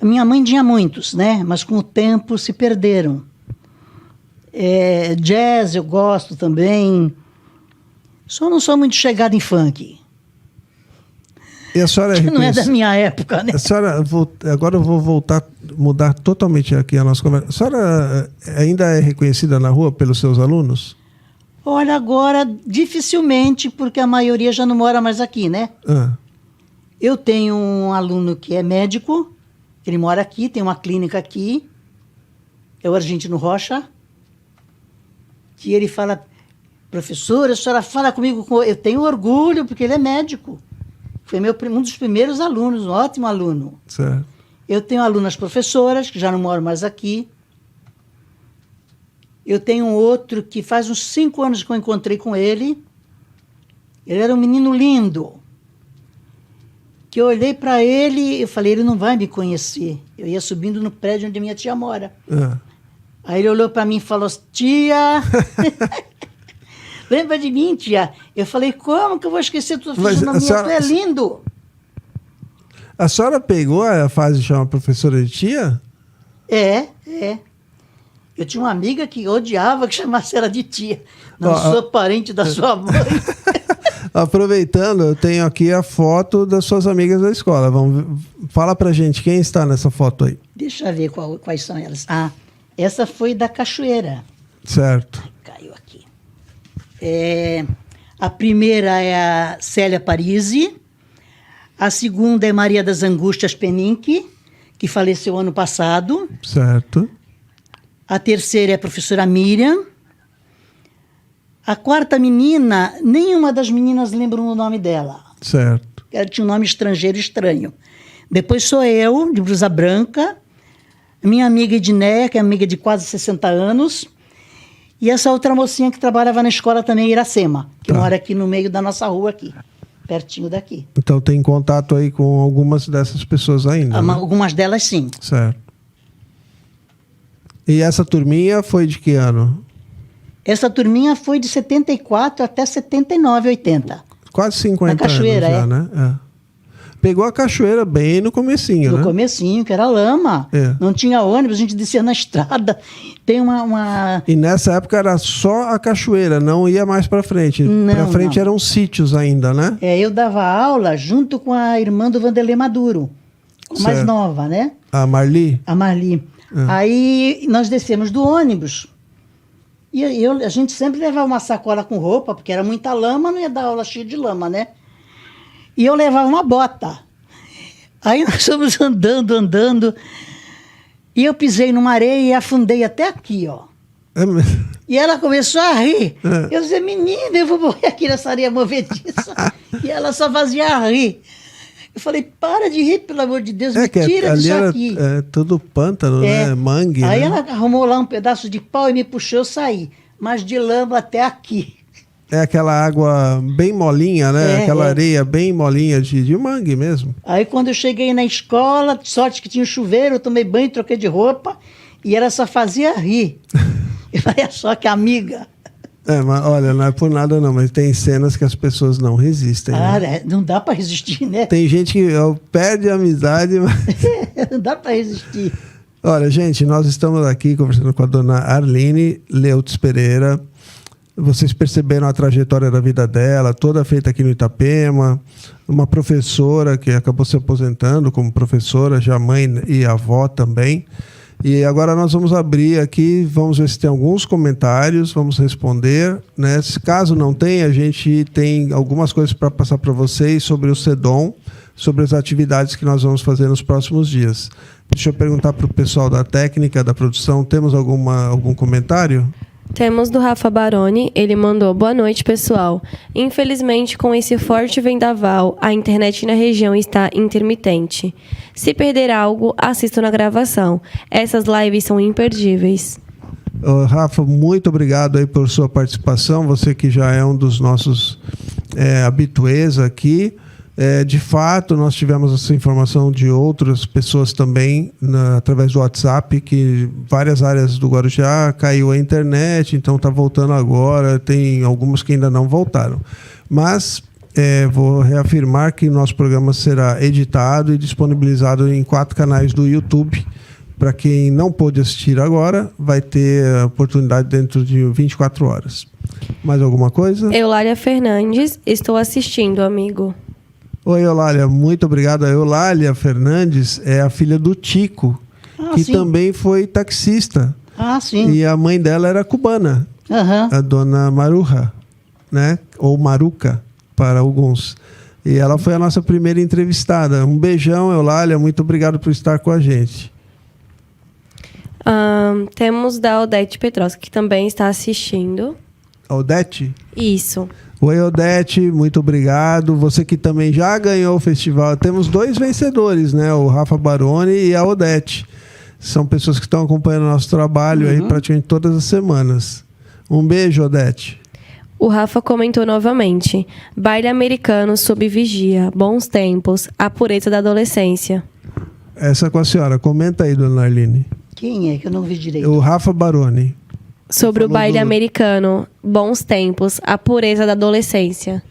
Minha mãe tinha muitos, né? Mas com o tempo se perderam. Jazz eu gosto também. Só não sou muito chegada em funk. E a senhora que não é da minha época, né? A senhora, agora eu vou mudar totalmente aqui a nossa conversa. A senhora ainda é reconhecida na rua pelos seus alunos? Olha, agora dificilmente, porque a maioria já não mora mais aqui, né? Eu tenho um aluno que é médico, ele mora aqui, tem uma clínica aqui, é o Argentino Rocha, que ele fala, professora, a senhora fala comigo, eu tenho orgulho, porque ele é médico. Foi um dos primeiros alunos, um ótimo aluno. Certo. Eu tenho alunas professoras, que já não moram mais aqui. Eu tenho um outro que faz uns 5 anos que eu encontrei com ele. Ele era um menino lindo. Que eu olhei para ele e falei, ele não vai me conhecer. Eu ia subindo no prédio onde minha tia mora. Aí ele olhou para mim e falou, tia... Lembra de mim, tia? Eu falei, como que eu vou esquecer tua fisionomia? Tu é lindo. A senhora pegou a fase de chamar professora de tia? Eu tinha uma amiga que odiava que chamasse ela de tia. Não sou parente da sua mãe. Aproveitando, eu tenho aqui a foto das suas amigas da escola. Fala pra gente, quem está nessa foto aí? Deixa eu ver quais são elas. Essa foi da Cachoeira. Certo. Caiu aqui. A primeira é a Célia Parisi, a segunda é Maria das Angústias Peninck, que faleceu ano passado. Certo. A terceira é a professora Miriam. A quarta menina, nenhuma das meninas lembra o nome dela. Certo. Ela tinha um nome estrangeiro estranho. Depois sou eu, de blusa branca, minha amiga Edneia, que é amiga de quase 60 anos, e essa outra mocinha que trabalhava na escola também, Iracema, que mora aqui no meio da nossa rua aqui, pertinho daqui. Então tem contato aí com algumas dessas pessoas ainda, né? Algumas delas, sim. Certo. E essa turminha foi de que ano? Essa turminha foi de 74 até 79, 80. Quase 50 na Cachoeira, anos já, né? Pegou a Cachoeira bem no comecinho, né? No comecinho, que era lama. Não tinha ônibus, a gente descia na estrada. Tem uma... E nessa época era só a Cachoeira, não ia mais para frente. Para frente eram sítios ainda, né? Eu dava aula junto com a irmã do Vanderlei Maduro, mais nova, né? A Marli? A Marli. Aí nós descemos do ônibus. E a gente sempre levava uma sacola com roupa, porque era muita lama, não ia dar aula cheia de lama, né? E eu levava uma bota. Aí nós fomos andando, e eu pisei numa areia e afundei até aqui, ó. E ela começou a rir. Eu disse, menina, eu vou morrer aqui nessa areia movediça. E ela só fazia rir. Eu falei, para de rir, pelo amor de Deus, me tira disso aqui. É tudo pântano, né? Mangue. Aí né? ela arrumou lá um pedaço de pau e me puxou, eu saí. Mas de lama até aqui. É aquela água bem molinha, né? Aquela areia bem molinha de mangue mesmo. Aí quando eu cheguei na escola, sorte que tinha um chuveiro, eu tomei banho, troquei de roupa. E ela só fazia rir. Olha só que amiga. Mas olha, não é por nada não, mas tem cenas que as pessoas não resistem. Né? Não dá para resistir, né? Tem gente que perde a amizade, mas... Não dá para resistir. Olha, gente, nós estamos aqui conversando com a dona Arline Leutz Pereira. Vocês perceberam a trajetória da vida dela, toda feita aqui no Itapema. Uma professora que acabou se aposentando como professora, já mãe e avó também. E agora nós vamos abrir aqui, vamos ver se tem alguns comentários, vamos responder, né? Caso não tenha, a gente tem algumas coisas para passar para vocês sobre o SEDOM, sobre as atividades que nós vamos fazer nos próximos dias. Deixa eu perguntar para o pessoal da técnica, da produção, temos algum comentário? Temos do Rafa Baroni, ele mandou: boa noite, pessoal. Infelizmente, com esse forte vendaval, a internet na região está intermitente. Se perder algo, assista na gravação. Essas lives são imperdíveis. Rafa, muito obrigado aí por sua participação, você que já é um dos nossos habituês aqui. De fato, nós tivemos essa informação de outras pessoas também, através do WhatsApp, que várias áreas do Guarujá caiu a internet, então está voltando agora, tem algumas que ainda não voltaram. Mas vou reafirmar que nosso programa será editado e disponibilizado em 4 canais do YouTube. Para quem não pôde assistir agora, vai ter a oportunidade dentro de 24 horas. Mais alguma coisa? Eulália Fernandes, estou assistindo, amigo. Oi, Eulália, muito obrigado. A Eulália Fernandes é a filha do Tico, que sim, também foi taxista. Sim. E a mãe dela era cubana, a dona Maruja, né? Ou Maruca, para alguns. E ela foi a nossa primeira entrevistada. Um beijão, Eulália, muito obrigado por estar com a gente. Temos da Odete Petroska, que também está assistindo. Odete? Isso. Oi, Odete, muito obrigado. Você que também já ganhou o festival. Temos 2 vencedores, né? O Rafa Baroni e a Odete. São pessoas que estão acompanhando o nosso trabalho aí praticamente todas as semanas. Um beijo, Odete. O Rafa comentou novamente: baile americano sob vigia, bons tempos, a pureza da adolescência. Essa com a senhora. Comenta aí, dona Arline. Quem é que eu não vi direito? O Rafa Baroni. Sobre o baile americano, bons tempos, a pureza da adolescência.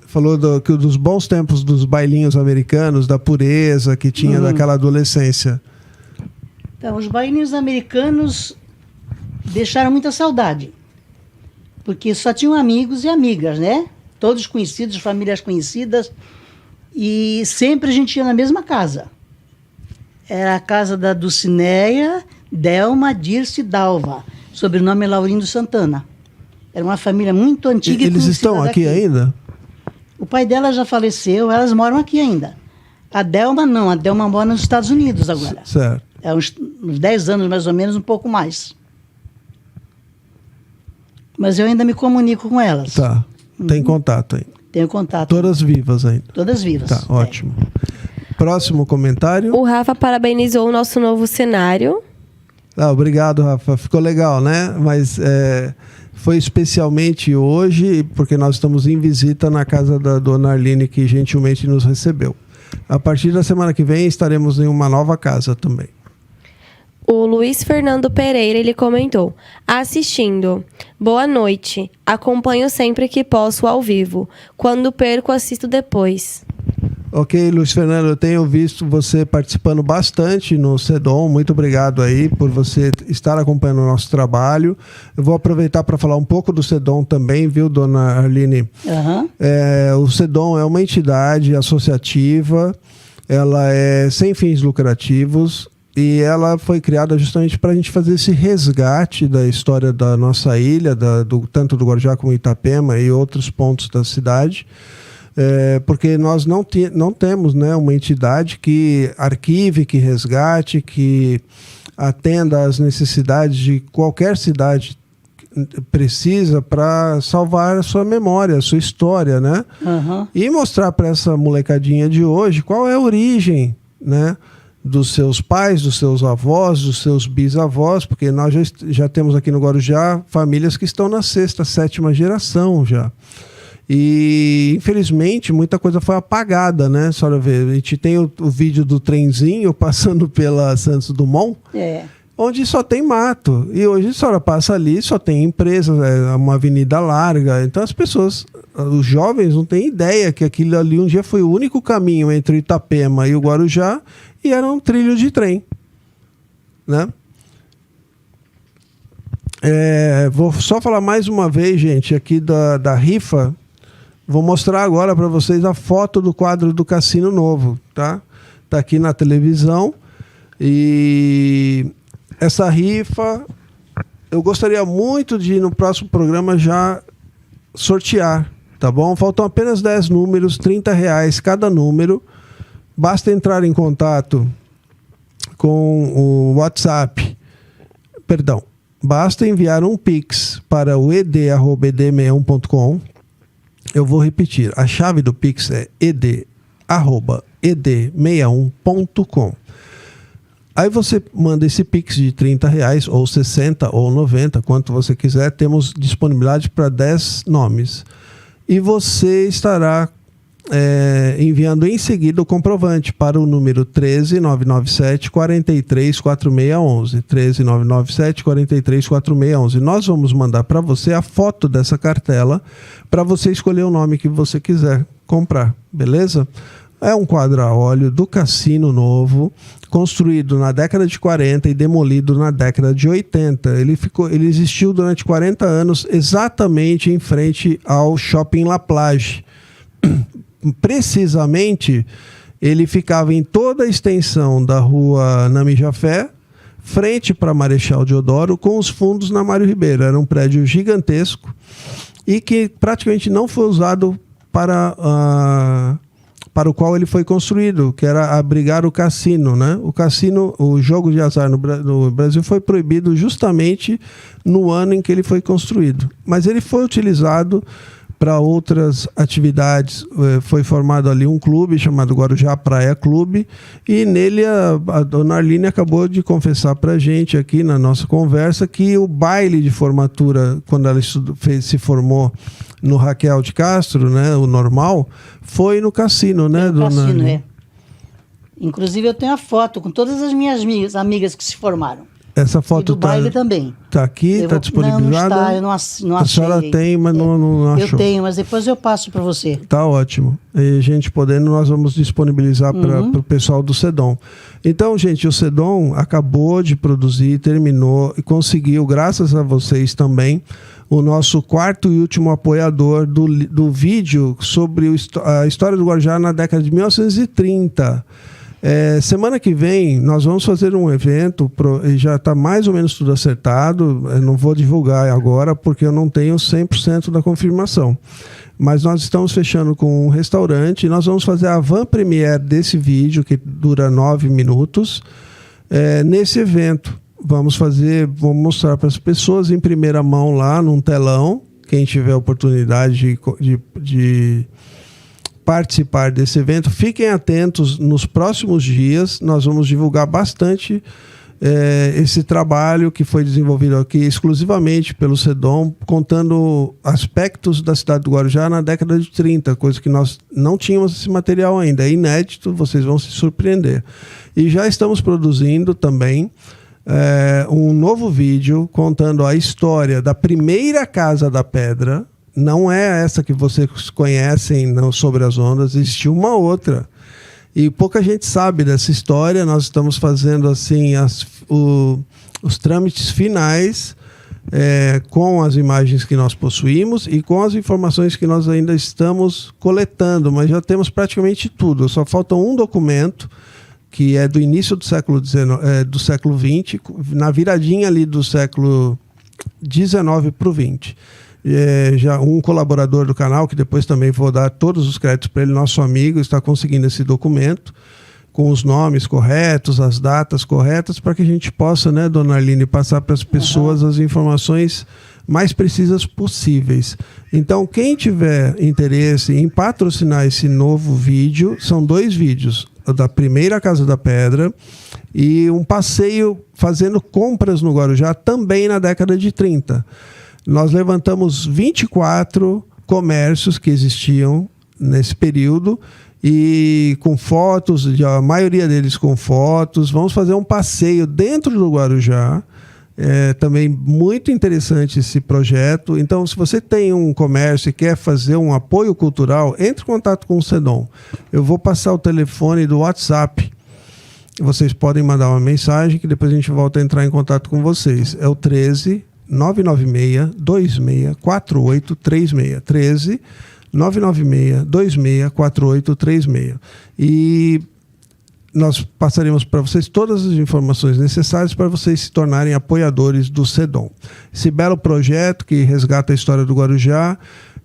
Falou dos bons tempos dos bailinhos americanos, da pureza que tinha daquela adolescência. Então, os bailinhos americanos deixaram muita saudade. Porque só tinham amigos e amigas, né? Todos conhecidos, famílias conhecidas. E sempre a gente ia na mesma casa. Era a casa da Dulcineia, Delma, Dirce e Dalva, sobrenome Laurindo Santana. Era uma família muito antiga. Eles estão aqui ainda? O pai dela já faleceu, elas moram aqui ainda. A Delma não, a Delma mora nos Estados Unidos agora. Certo. É uns 10 anos mais ou menos, um pouco mais. Mas eu ainda me comunico com elas. Tá, tem contato aí. Tenho contato. Todas vivas ainda? Todas vivas. Tá, ótimo. Próximo comentário. O Rafa parabenizou o nosso novo cenário. Obrigado, Rafa. Ficou legal, né? Mas foi especialmente hoje, porque nós estamos em visita na casa da dona Arline, que gentilmente nos recebeu. A partir da semana que vem, estaremos em uma nova casa também. O Luiz Fernando Pereira, ele comentou: assistindo. Boa noite. Acompanho sempre que posso ao vivo. Quando perco, assisto depois. Ok, Luiz Fernando, eu tenho visto você participando bastante no SEDOM. Muito obrigado aí por você estar acompanhando o nosso trabalho. Eu vou aproveitar para falar um pouco do SEDOM também, viu, dona Arline? O SEDOM é uma entidade associativa, ela é sem fins lucrativos e ela foi criada justamente para a gente fazer esse resgate da história da nossa ilha, tanto do Guarujá como Itapema e outros pontos da cidade. porque nós não temos, né, uma entidade que arquive, que resgate, que atenda às necessidades de qualquer cidade precisa para salvar a sua memória, a sua história, né? Uhum. E mostrar para essa molecadinha de hoje qual é a origem, né, dos seus pais, dos seus avós, dos seus bisavós, porque nós já temos aqui no Guarujá famílias que estão na 6ª, 7ª geração já. E, infelizmente, muita coisa foi apagada, né? A senhora vê, a gente tem o vídeo do trenzinho passando pela Santos Dumont, onde só tem mato. E hoje a senhora passa ali, só tem empresas, uma avenida larga. Então as pessoas, os jovens, não têm ideia que aquilo ali um dia foi o único caminho entre Itapema e o Guarujá e era um trilho de trem, né? Vou só falar mais uma vez, gente, aqui da rifa. Vou mostrar agora para vocês a foto do quadro do Cassino Novo, tá? Tá aqui na televisão. E essa rifa, eu gostaria muito de, no próximo programa, já sortear, tá bom? Faltam apenas 10 números, R$30 cada número. Basta entrar em contato com o WhatsApp. Perdão. Basta enviar um Pix para o ed@ed61.com. Eu vou repetir. A chave do Pix é ed@ed61.com. Aí você manda esse Pix de R$30, ou 60, ou 90, quanto você quiser. Temos disponibilidade para 10 nomes. E você estará enviando em seguida o comprovante para o número 13997 434611. 13997 434611. Nós vamos mandar para você a foto dessa cartela para você escolher o nome que você quiser comprar, beleza? É um quadro a óleo do Cassino Novo, construído na década de 40 e demolido na década de 80. Ele existiu durante 40 anos exatamente em frente ao Shopping La Plage. Precisamente, ele ficava em toda a extensão da rua Nami Jafé, frente para Marechal Deodoro, com os fundos na Mário Ribeiro. Era um prédio gigantesco e que praticamente não foi usado para o qual ele foi construído, que era abrigar o cassino, né? O cassino, o jogo de azar no Brasil foi proibido justamente no ano em que ele foi construído. Mas ele foi utilizado para outras atividades. Foi formado ali um clube chamado Guarujá Praia Clube, e nele a dona Arline acabou de confessar para a gente aqui na nossa conversa que o baile de formatura, quando ela se formou no Raquel de Castro, né, o normal, foi no cassino, né, dona Cassino, Arline? Inclusive eu tenho a foto com todas as minhas amigas que se formaram. Essa foto do baile também. Está aqui, está disponibilizada? Não está, eu não achei. A senhora tem, mas não achou. Eu tenho, mas depois eu passo para você. Está ótimo. E a gente podendo, nós vamos disponibilizar para o pessoal do Sedom. Então, gente, o Sedom acabou de produzir, terminou e conseguiu, graças a vocês também, o nosso 4º e último apoiador do vídeo sobre a história do Guarujá na década de 1930. Semana que vem nós vamos fazer um evento, já está mais ou menos tudo acertado. Eu não vou divulgar agora porque eu não tenho 100% da confirmação, mas nós estamos fechando com um restaurante e nós vamos fazer a van premiere desse vídeo, que dura 9 minutos, nesse evento. Vamos mostrar para as pessoas em primeira mão lá num telão. Quem tiver oportunidade de participar desse evento, fiquem atentos. Nos próximos dias nós vamos divulgar bastante esse trabalho que foi desenvolvido aqui exclusivamente pelo Sedom, contando aspectos da cidade do Guarujá na década de 30, coisa que nós não tínhamos esse material ainda. É inédito, vocês vão se surpreender. E já estamos produzindo também um novo vídeo contando a história da primeira Casa da Pedra. Não é essa que vocês conhecem, não, sobre as ondas. Existiu uma outra. E pouca gente sabe dessa história. Nós estamos fazendo assim os trâmites finais com as imagens que nós possuímos e com as informações que nós ainda estamos coletando. Mas já temos praticamente tudo. Só falta um documento que é do início do século XX, na viradinha ali do século XIX para o XX. já um colaborador do canal, que depois também vou dar todos os créditos para ele, nosso amigo, está conseguindo esse documento com os nomes corretos, as datas corretas, para que a gente possa, né, dona Arline, passar para as pessoas as informações mais precisas possíveis. Então, quem tiver interesse em patrocinar esse novo vídeo, são 2 vídeos, o da primeira Casa da Pedra e um passeio fazendo compras no Guarujá, também na década de 30. Nós levantamos 24 comércios que existiam nesse período, e com fotos, a maioria deles com fotos. Vamos fazer um passeio dentro do Guarujá. Também muito interessante esse projeto. Então, se você tem um comércio e quer fazer um apoio cultural, entre em contato com o SEDOM. Eu vou passar o telefone do WhatsApp. Vocês podem mandar uma mensagem que depois a gente volta a entrar em contato com vocês. É o 13 996 26 4836. 13 996 26 4836. E nós passaremos para vocês todas as informações necessárias para vocês se tornarem apoiadores do SEDOM. Esse belo projeto que resgata a história do Guarujá,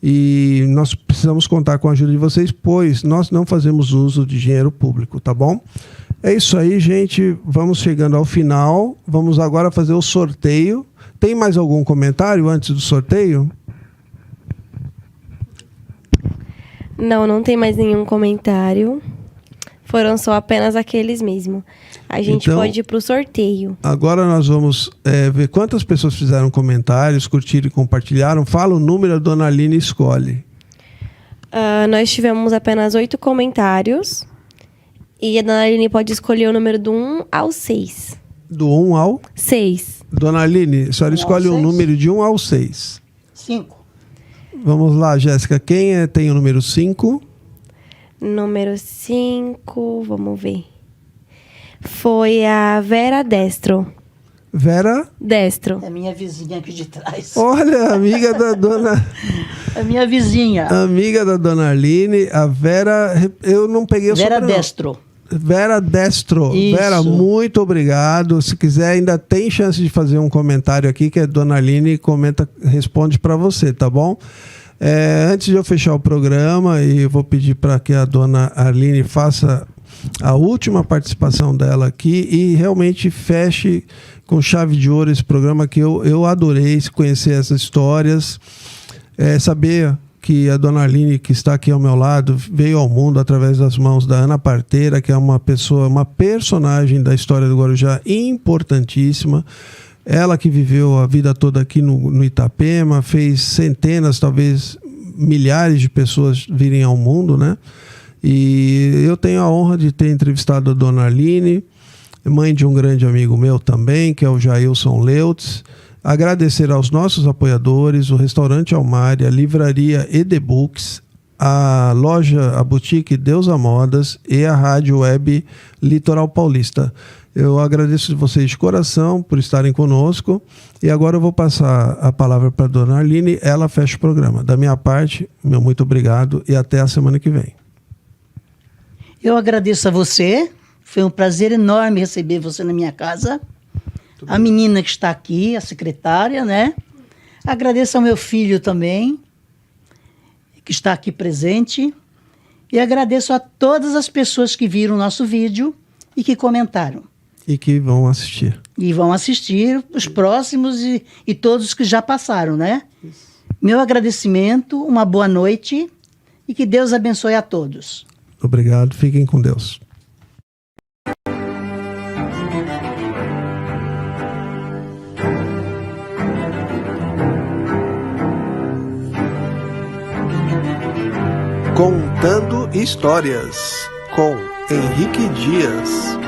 e nós precisamos contar com a ajuda de vocês, pois nós não fazemos uso de dinheiro público, tá bom? É isso aí, gente. Vamos chegando ao final. Vamos agora fazer o sorteio. Tem mais algum comentário antes do sorteio? Não tem mais nenhum comentário. Foram só apenas aqueles mesmo. A gente então, pode ir para o sorteio. Agora nós vamos ver quantas pessoas fizeram comentários, curtiram e compartilharam. Fala o número, a dona Aline escolhe. Nós tivemos apenas 8 comentários. E a dona Aline pode escolher o número do 1 ao 6. Do 1 ao? 6. Dona Aline, a senhora escolhe um número de 1 ao 6. 5. Vamos lá, Jéssica. Quem tem o número 5? Número 5, vamos ver. Foi a Vera Destro. Vera? Destro. É minha vizinha aqui de trás. Olha, amiga da dona... É minha vizinha. Amiga da dona Aline, a Vera... Eu não peguei o Vera sobrenome. Destro. Vera Destro. Isso. Vera, muito obrigado. Se quiser, ainda tem chance de fazer um comentário aqui, que a dona Aline responde para você, tá bom? Antes de eu fechar o programa, e eu vou pedir para que a dona Aline faça a última participação dela aqui e realmente feche com chave de ouro esse programa, que eu adorei conhecer essas histórias, saber que a dona Aline, que está aqui ao meu lado, veio ao mundo através das mãos da Ana Parteira, que é uma personagem da história do Guarujá importantíssima. Ela que viveu a vida toda aqui no Itapema, fez centenas, talvez milhares de pessoas virem ao mundo, né? E eu tenho a honra de ter entrevistado a dona Aline, mãe de um grande amigo meu também, que é o Jailson Leutz. Agradecer aos nossos apoiadores, o Restaurante Almária, a Livraria Edebooks, a loja, a boutique Deusa Modas e a Rádio Web Litoral Paulista. Eu agradeço vocês de coração por estarem conosco, e agora eu vou passar a palavra para a dona Aline, ela fecha o programa. Da minha parte, meu muito obrigado e até a semana que vem. Eu agradeço a você, foi um prazer enorme receber você na minha casa. A menina que está aqui, a secretária, né? Agradeço ao meu filho também, que está aqui presente. E agradeço a todas as pessoas que viram o nosso vídeo e que comentaram. E que vão assistir. E vão assistir os próximos e todos que já passaram, né? Isso. Meu agradecimento, uma boa noite e que Deus abençoe a todos. Obrigado, fiquem com Deus. Contando Histórias, com Henrique Dias.